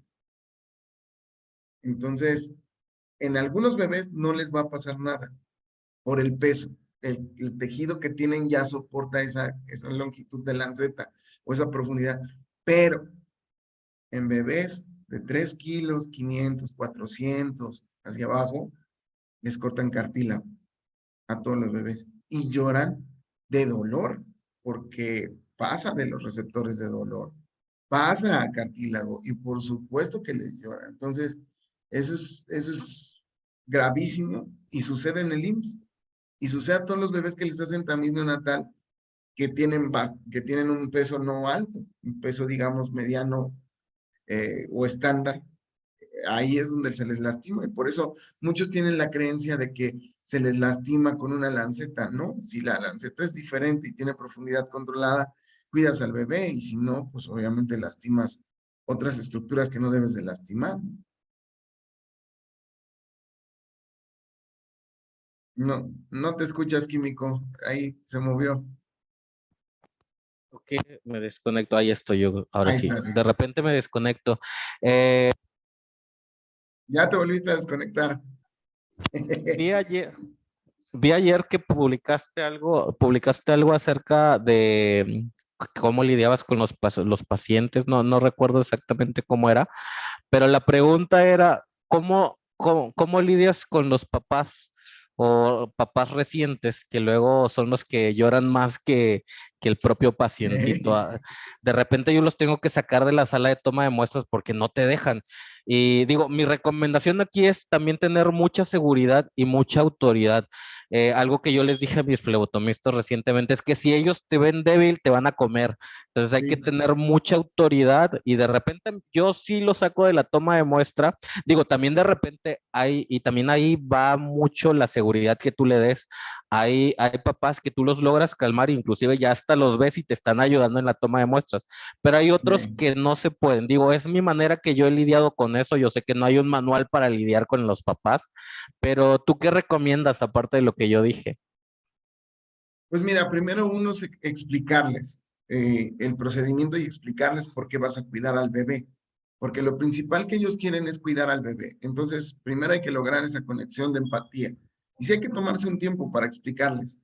Entonces, en algunos bebés no les va a pasar nada por el peso. El tejido que tienen ya soporta esa longitud de lanceta o esa profundidad. Pero en bebés de 3 kilos, 500, 400, hacia abajo, les cortan cartílago a todos los bebés y lloran de dolor porque pasa de los receptores de dolor, pasa a cartílago y por supuesto que les llora. Entonces, eso es gravísimo y sucede en el IMSS. Y sucede a todos los bebés que les hacen tamiz neonatal que tienen un peso no alto, un peso, digamos, mediano o estándar. Ahí es donde se les lastima. Y por eso muchos tienen la creencia de que se les lastima con una lanceta, ¿no? Si la lanceta es diferente y tiene profundidad controlada, cuidas al bebé. Y si no, pues obviamente lastimas otras estructuras que no debes de lastimar. No, no te escuchas, Químico. Ahí se movió. Ok, me desconecto. Ahí estoy yo, ahora Ahí sí. estás. De repente me desconecto. Eh, Ya te volviste a desconectar. vi ayer, vi ayer que publicaste algo acerca de cómo lidiabas con los pacientes. No, no recuerdo exactamente cómo era, pero la pregunta era, ¿cómo lidias con los papás o papás recientes que luego son los que lloran más que el propio pacientito? De repente yo los tengo que sacar de la sala de toma de muestras porque no te dejan. Y digo, mi recomendación aquí es también tener mucha seguridad y mucha autoridad. Algo que yo les dije a mis flebotomistas recientemente es que si ellos te ven débil, te van a comer. Entonces hay que Sí, tener mucha autoridad y de repente yo sí lo saco de la toma de muestra. Digo, también de repente hay, y también ahí va mucho la seguridad que tú le des. Hay papás que tú los logras calmar, inclusive ya hasta los ves y te están ayudando en la toma de muestras, pero hay otros sí. que no se pueden. Digo, es mi manera que yo he lidiado con eso. Yo sé que no hay un manual para lidiar con los papás, pero ¿tú qué recomiendas aparte de lo que yo dije? Pues mira, primero explicarles el procedimiento y explicarles por qué vas a cuidar al bebé, porque lo principal que ellos quieren es cuidar al bebé. Entonces, primero hay que lograr esa conexión de empatía. Y sí hay que tomarse un tiempo para explicarles.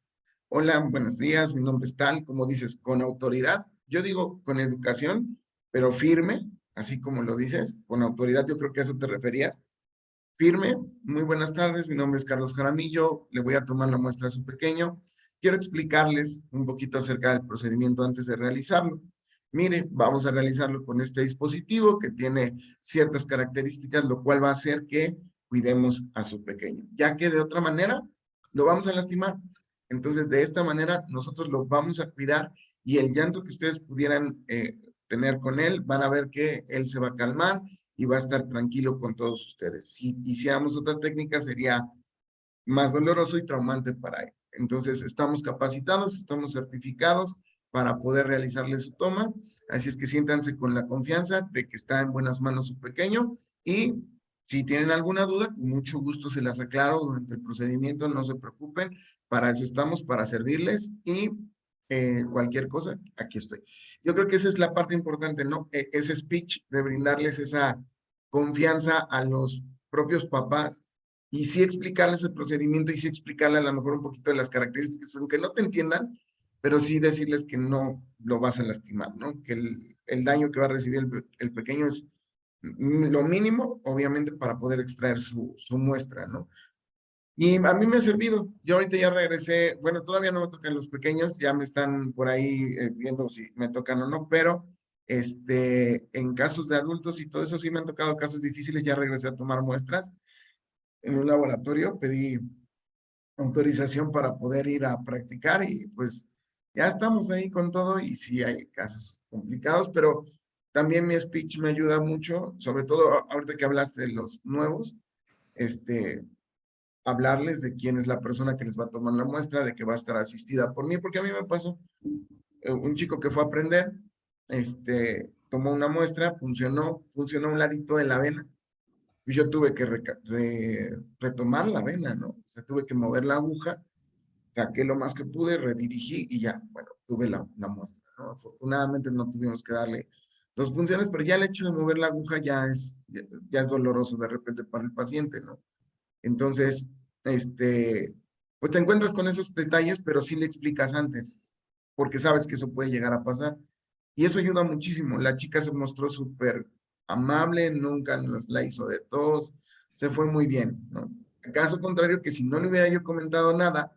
Hola, buenos días, mi nombre es tal, como dices, con autoridad. Yo digo con educación, pero firme, así como lo dices, con autoridad, yo creo que a eso te referías. Firme, muy buenas tardes, mi nombre es Carlos Jaramillo, le voy a tomar la muestra a su pequeño. Quiero explicarles un poquito acerca del procedimiento antes de realizarlo. Mire, vamos a realizarlo con este dispositivo que tiene ciertas características, lo cual va a hacer que cuidemos a su pequeño, ya que de otra manera lo vamos a lastimar. Entonces, de esta manera nosotros lo vamos a cuidar y el llanto que ustedes pudieran tener con él, van a ver que él se va a calmar y va a estar tranquilo con todos ustedes. Si hiciéramos otra técnica sería más doloroso y traumante para él. Entonces, estamos capacitados, estamos certificados para poder realizarle su toma. Así es que siéntanse con la confianza de que está en buenas manos su pequeño y si tienen alguna duda, con mucho gusto se las aclaro durante el procedimiento, no se preocupen, para eso estamos, para servirles y cualquier cosa, aquí estoy. Yo creo que esa es la parte importante, ¿no? Ese speech de brindarles esa confianza a los propios papás y sí explicarles el procedimiento y sí explicarles a lo mejor un poquito de las características, aunque no te entiendan, pero sí decirles que no lo vas a lastimar, ¿no? Que el daño que va a recibir el pequeño es lo mínimo, obviamente, para poder extraer su muestra, ¿no? Y a mí me ha servido. Yo ahorita ya regresé, bueno, todavía no me tocan los pequeños, ya me están por ahí viendo si me tocan o no, pero en casos de adultos y todo eso sí me han tocado casos difíciles, ya regresé a tomar muestras en un laboratorio, pedí autorización para poder ir a practicar y pues ya estamos ahí con todo y sí hay casos complicados, pero también mi speech me ayuda mucho, sobre todo ahorita que hablaste de los nuevos, este, hablarles de quién es la persona que les va a tomar la muestra, de que va a estar asistida por mí, porque a mí me pasó un chico que fue a aprender, tomó una muestra, funcionó un ladito de la vena, y yo tuve que retomar la vena, ¿no? O sea, tuve que mover la aguja, saqué lo más que pude, redirigí y ya, bueno, tuve la muestra, ¿no? Afortunadamente no tuvimos que darle dos funciones, pero ya el hecho de mover la aguja ya es doloroso de repente para el paciente, ¿no? Entonces, pues te encuentras con esos detalles, pero sí le explicas antes, porque sabes que eso puede llegar a pasar. Y eso ayuda muchísimo. La chica se mostró súper amable, nunca nos la hizo de tos, se fue muy bien, ¿no? Caso contrario, que si no le hubiera yo comentado nada,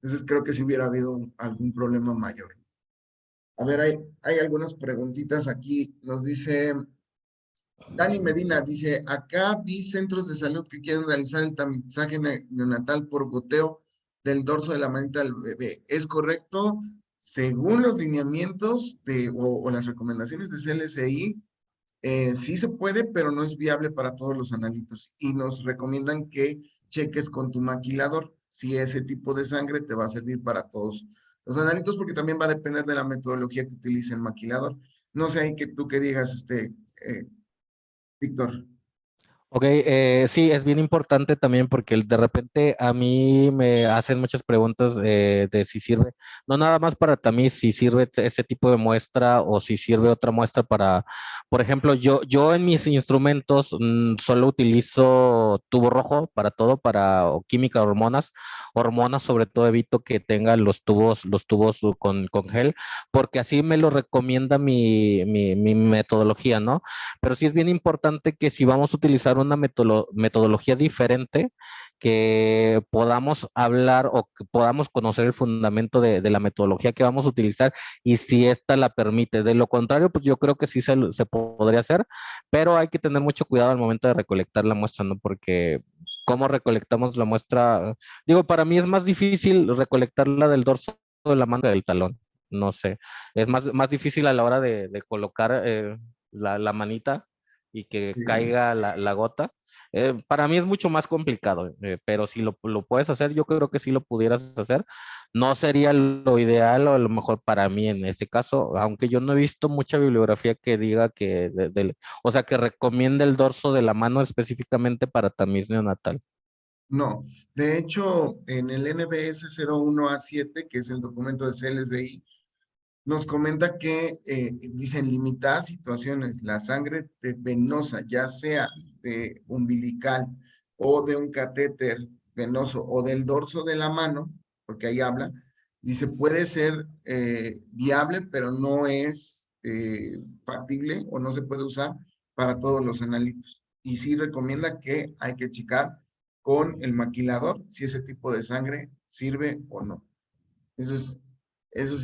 entonces creo que sí hubiera habido algún problema mayor. A ver, hay algunas preguntitas aquí. Nos dice Dani Medina, dice, acá vi centros de salud que quieren realizar el tamizaje neonatal por goteo del dorso de la manita del bebé. ¿Es correcto? Según los lineamientos o las recomendaciones de CLSI, sí se puede, pero no es viable para todos los analitos. Y nos recomiendan que cheques con tu maquilador si ese tipo de sangre te va a servir para todos los analitos, porque también va a depender de la metodología que utilice el maquilador. No sé, hay que tú que digas, Víctor. Ok, sí, es bien importante también porque de repente a mí me hacen muchas preguntas de si sirve, no nada más para tamiz, si sirve ese tipo de muestra o si sirve otra muestra para, por ejemplo, yo en mis instrumentos solo utilizo tubo rojo para todo, para química, hormonas sobre todo evito que tengan los tubos con gel, porque así me lo recomienda mi metodología, ¿no? Pero sí es bien importante que si vamos a utilizar una metodología diferente, que podamos hablar o que podamos conocer el fundamento de la metodología que vamos a utilizar y si esta la permite. De lo contrario, pues yo creo que sí se podría hacer, pero hay que tener mucho cuidado al momento de recolectar la muestra, ¿no? Porque cómo recolectamos la muestra, digo, para mí es más difícil recolectarla del dorso de la manga del talón, no sé, es más difícil a la hora de colocar la manita y que Sí. caiga la gota. Para mí es mucho más complicado, pero si lo puedes hacer, yo creo que sí lo pudieras hacer. No sería lo ideal o a lo mejor para mí en ese caso, aunque yo no he visto mucha bibliografía que diga o sea, que recomiende el dorso de la mano específicamente para tamiz neonatal. No, de hecho, en el NBS 01A7, que es el documento de CLSDI, nos comenta que dicen limitadas situaciones, la sangre venosa, ya sea de umbilical o de un catéter venoso o del dorso de la mano, porque ahí habla, dice puede ser viable, pero no es factible o no se puede usar para todos los analitos. Y sí recomienda que hay que checar con el maquilador si ese tipo de sangre sirve o no. Eso es, eso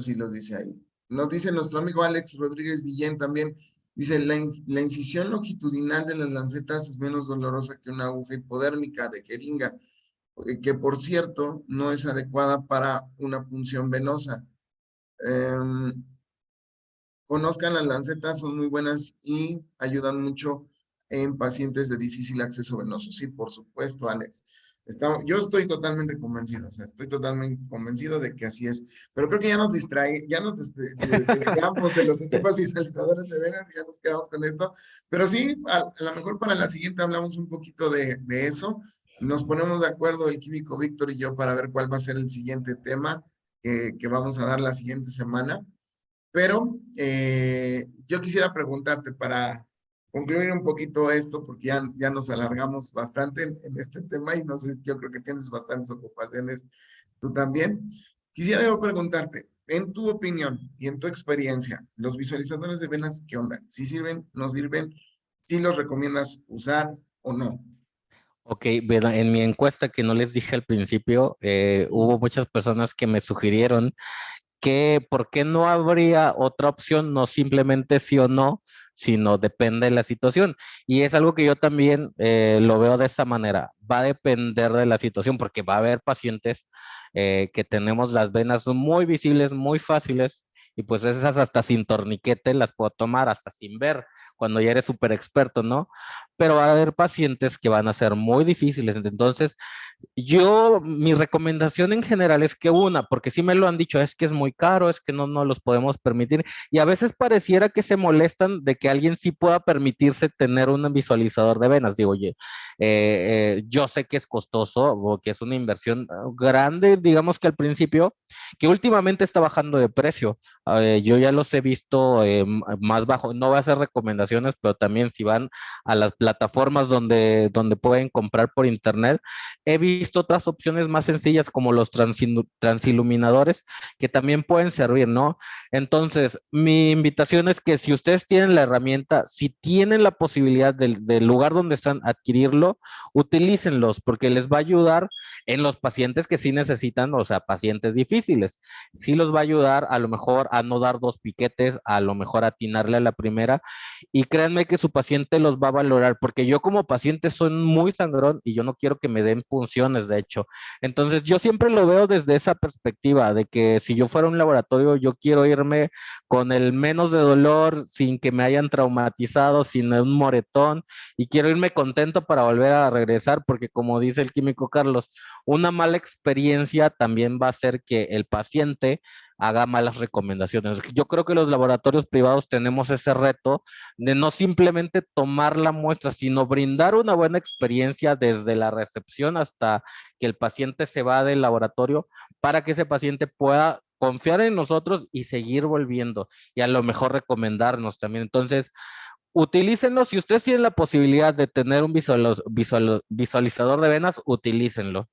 sí los dice ahí. Nos dice nuestro amigo Alex Rodríguez Guillén también, dice, la incisión longitudinal de las lancetas es menos dolorosa que una aguja hipodérmica de jeringa, que por cierto no es adecuada para una punción venosa. Em, Conozcan las lancetas, son muy buenas y ayudan mucho en pacientes de difícil acceso venoso. Sí, por supuesto, Alex. Yo estoy totalmente convencido, o sea, estoy totalmente convencido de que así es, pero creo que ya nos distrae, ya nos desviamos de los equipos visualizadores de veras, ya nos quedamos con esto, pero sí, a lo mejor para la siguiente hablamos un poquito de eso, nos ponemos de acuerdo el químico Víctor y yo para ver cuál va a ser el siguiente tema que vamos a dar la siguiente semana. Pero yo quisiera preguntarte para concluir un poquito esto, porque ya nos alargamos bastante en este tema y no sé, yo creo que tienes bastantes ocupaciones tú también. Quisiera yo preguntarte, en tu opinión y en tu experiencia, los visualizadores de venas, ¿qué onda? ¿Si sirven, no sirven? ¿Si los recomiendas usar o no? Ok, bueno, en mi encuesta que no les dije al principio, hubo muchas personas que me sugirieron que por qué no habría otra opción, no simplemente sí o no, sino depende de la situación. Y es algo que yo también lo veo de esa manera. Va a depender de la situación, porque va a haber pacientes que tenemos las venas muy visibles, muy fáciles, y pues esas hasta sin torniquete las puedo tomar, hasta sin ver, cuando ya eres súper experto, ¿no? Pero va a haber pacientes que van a ser muy difíciles. Entonces, mi recomendación en general es que una, porque sí me lo han dicho, es que es muy caro, es que no los podemos permitir, y a veces pareciera que se molestan de que alguien sí pueda permitirse tener un visualizador de venas. Digo, oye, yo sé que es costoso o que es una inversión grande, digamos que al principio, que últimamente está bajando de precio. Yo ya los he visto más bajo, no voy a hacer recomendaciones, pero también si van a las plataformas donde pueden comprar por internet, he visto otras opciones más sencillas como los transiluminadores que también pueden servir, ¿no? Entonces, mi invitación es que si ustedes tienen la herramienta, si tienen la posibilidad del lugar donde están adquirirlo, utilícenlos porque les va a ayudar en los pacientes que sí necesitan, o sea, pacientes difíciles. Sí los va a ayudar a lo mejor a no dar dos piquetes, a lo mejor a atinarle a la primera, y créanme que su paciente los va a valorar, porque yo como paciente soy muy sangrón y yo no quiero que me den punciones, de hecho. Entonces, yo siempre lo veo desde esa perspectiva, de que si yo fuera a un laboratorio, yo quiero irme con el menos de dolor, sin que me hayan traumatizado, sin un moretón, y quiero irme contento para volver a regresar, porque como dice el químico Carlos, una mala experiencia también va a hacer que el paciente haga malas recomendaciones. Yo creo que los laboratorios privados tenemos ese reto de no simplemente tomar la muestra, sino brindar una buena experiencia desde la recepción hasta que el paciente se va del laboratorio para que ese paciente pueda confiar en nosotros y seguir volviendo y a lo mejor recomendarnos también. Entonces, utilícenlo. Si ustedes tienen la posibilidad de tener un visualizador de venas, utilícenlo.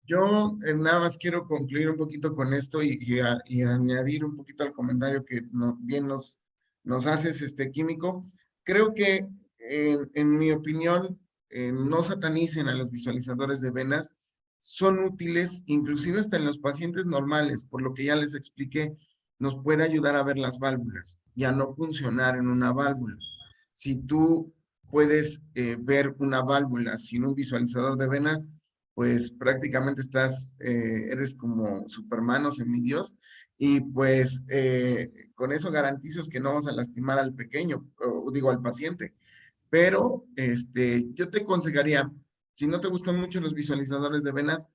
Yo nada más quiero concluir un poquito con esto y añadir un poquito al comentario que bien nos haces, este químico. Creo que en mi opinión, no satanicen a los visualizadores de venas, son útiles inclusive hasta en los pacientes normales, por lo que ya les expliqué, nos puede ayudar a ver las válvulas y a no funcionar en una válvula. Si tú puedes ver una válvula sin un visualizador de venas, pues prácticamente eres como Superman o semidios, y pues con eso garantizas que no vas a lastimar al pequeño, o digo al paciente. Pero yo te aconsejaría, si no te gustan mucho los visualizadores de venas,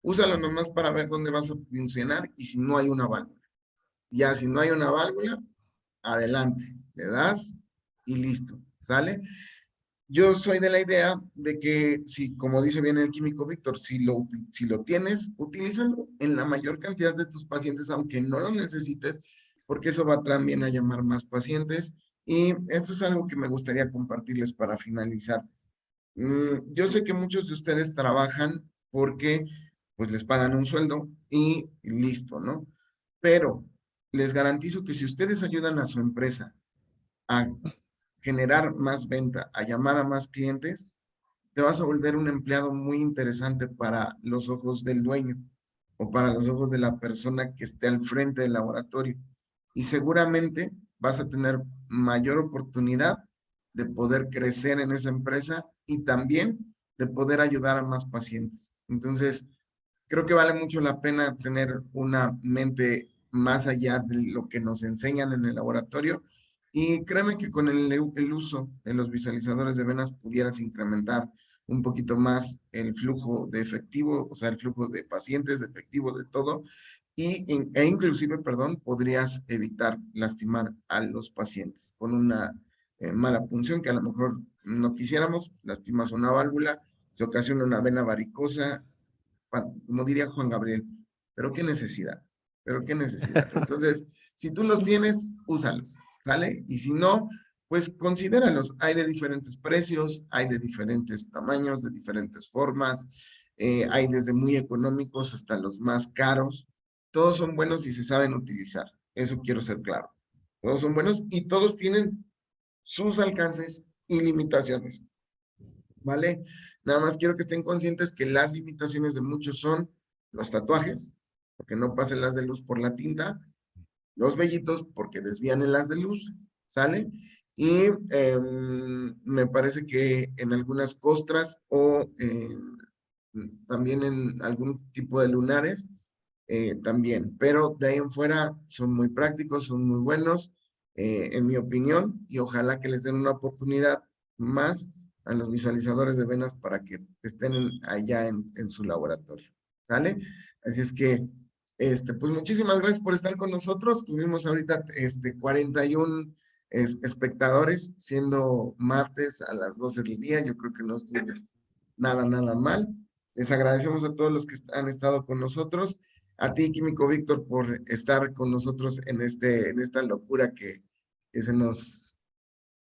úsalo nomás para ver dónde vas a funcionar y si no hay una válvula. Ya si no hay una válvula, adelante, le das y listo, ¿sale? Yo soy de la idea de que, si, como dice bien el químico Víctor, si lo tienes, utilízalo en la mayor cantidad de tus pacientes, aunque no lo necesites, porque eso va también a llamar más pacientes. Y esto es algo que me gustaría compartirles para finalizar. Yo sé que muchos de ustedes trabajan porque pues les pagan un sueldo y listo, ¿no? Pero les garantizo que si ustedes ayudan a su empresa a generar más venta, a llamar a más clientes, te vas a volver un empleado muy interesante para los ojos del dueño o para los ojos de la persona que esté al frente del laboratorio. Y seguramente vas a tener mayor oportunidad de poder crecer en esa empresa y también de poder ayudar a más pacientes. Entonces, creo que vale mucho la pena tener una mente más allá de lo que nos enseñan en el laboratorio. Y créeme que con el uso de los visualizadores de venas pudieras incrementar un poquito más el flujo de efectivo, o sea, el flujo de pacientes, de efectivo, de todo, e inclusive, perdón, podrías evitar lastimar a los pacientes con una mala punción que a lo mejor no quisiéramos, lastimas una válvula, se ocasiona una vena varicosa, como diría Juan Gabriel, pero qué necesidad, pero qué necesidad. Entonces, si tú los tienes, úsalos, ¿sale? Y si no, pues considéralos. Hay de diferentes precios, hay de diferentes tamaños, de diferentes formas, hay desde muy económicos hasta los más caros. Todos son buenos y se saben utilizar. Eso quiero ser claro. Todos son buenos y todos tienen sus alcances y limitaciones. ¿Vale? Nada más quiero que estén conscientes que las limitaciones de muchos son los tatuajes, porque no pasen las de luz por la tinta, los vellitos, porque desvían el haz de luz, ¿sale? Y me parece que en algunas costras o también en algún tipo de lunares, también, pero de ahí en fuera son muy prácticos, son muy buenos, en mi opinión, y ojalá que les den una oportunidad más a los visualizadores de venas para que estén allá en su laboratorio, ¿sale? Así es que, pues muchísimas gracias por estar con nosotros. Tuvimos ahorita 41 espectadores, siendo martes a las 12 del día. Yo creo que no estuvo nada mal. Les agradecemos a todos los que han estado con nosotros. A ti, Químico Víctor, por estar con nosotros en esta locura que se nos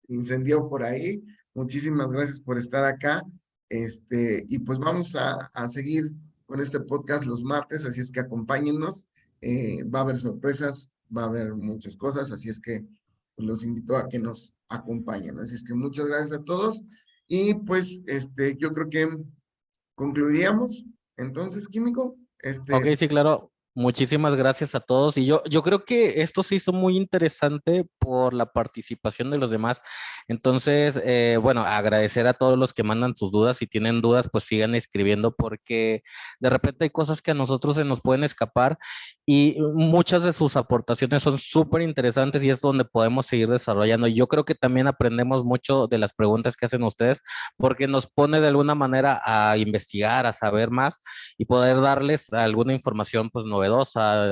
incendió por ahí. Muchísimas gracias por estar acá. Y pues vamos a seguir con este podcast los martes, así es que acompáñennos. Va a haber sorpresas, va a haber muchas cosas, así es que pues, los invito a que nos acompañen. Así es que muchas gracias a todos. Y pues yo creo que concluiríamos. Entonces, Químico, Ok, sí, claro. Muchísimas gracias a todos. Y yo creo que esto se hizo muy interesante por la participación de los demás. Entonces, bueno, agradecer a todos los que mandan sus dudas. Si tienen dudas, pues sigan escribiendo porque de repente hay cosas que a nosotros se nos pueden escapar y muchas de sus aportaciones son súper interesantes y es donde podemos seguir desarrollando. Y yo creo que también aprendemos mucho de las preguntas que hacen ustedes porque nos pone de alguna manera a investigar, a saber más y poder darles alguna información pues novedosa,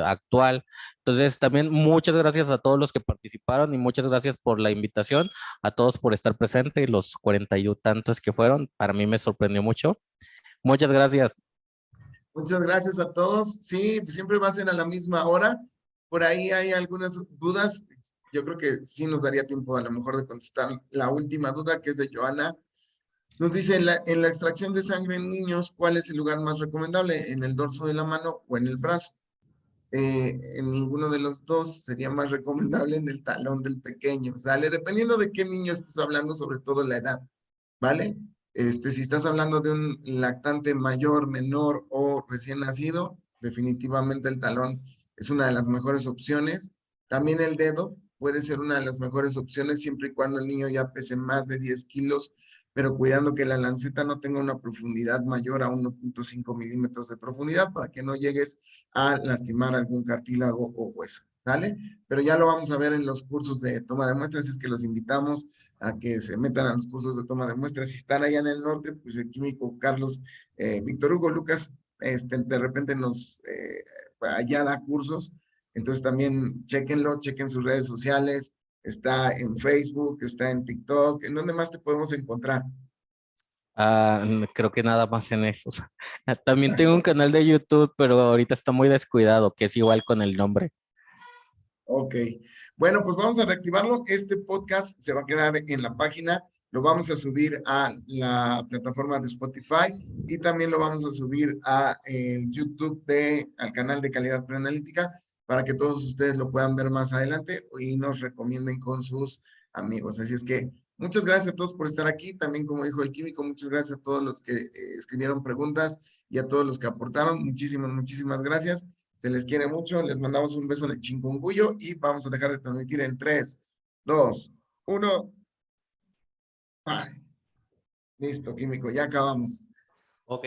actual. Entonces, también muchas gracias a todos los que participaron y muchas gracias por la invitación, a todos por estar presentes, los 40 y tantos que fueron, para mí me sorprendió mucho. Muchas gracias. muchas gracias a todos. Sí, siempre va a ser a la misma hora. Por ahí hay algunas dudas. Yo creo que sí nos daría tiempo a lo mejor de contestar la última duda, que es de Joana. Nos dice, en la extracción de sangre en niños, ¿cuál es el lugar más recomendable? ¿En el dorso de la mano o en el brazo? En ninguno de los dos sería más recomendable en el talón del pequeño, ¿sale? Dependiendo de qué niño estés hablando, sobre todo la edad, ¿vale? Si estás hablando de un lactante mayor, menor o recién nacido, definitivamente el talón es una de las mejores opciones. También el dedo puede ser una de las mejores opciones siempre y cuando el niño ya pese más de 10 kilos, pero cuidando que la lanceta no tenga una profundidad mayor a 1.5 milímetros de profundidad para que no llegues a lastimar algún cartílago o hueso, ¿vale? Pero ya lo vamos a ver en los cursos de toma de muestras, es que los invitamos a que se metan a los cursos de toma de muestras. Si están allá en el norte, pues el químico Carlos, Víctor Hugo, Lucas, de repente allá da cursos, entonces también chequenlo, chequen sus redes sociales, está en Facebook, está en TikTok, ¿en dónde más te podemos encontrar? Creo que nada más en eso. También tengo un canal de YouTube, pero ahorita está muy descuidado, que es igual con el nombre. Ok, bueno, pues vamos a reactivarlo. Este podcast se va a quedar en la página, lo vamos a subir a la plataforma de Spotify y también lo vamos a subir a el YouTube al canal de Calidad Preanalítica para que todos ustedes lo puedan ver más adelante y nos recomienden con sus amigos. Así es que muchas gracias a todos por estar aquí. También, como dijo el químico, muchas gracias a todos los que escribieron preguntas y a todos los que aportaron. Muchísimas gracias. Se les quiere mucho, les mandamos un beso en el chikunguyo y vamos a dejar de transmitir en 3, 2, 1. Listo, químico, ya acabamos. Ok.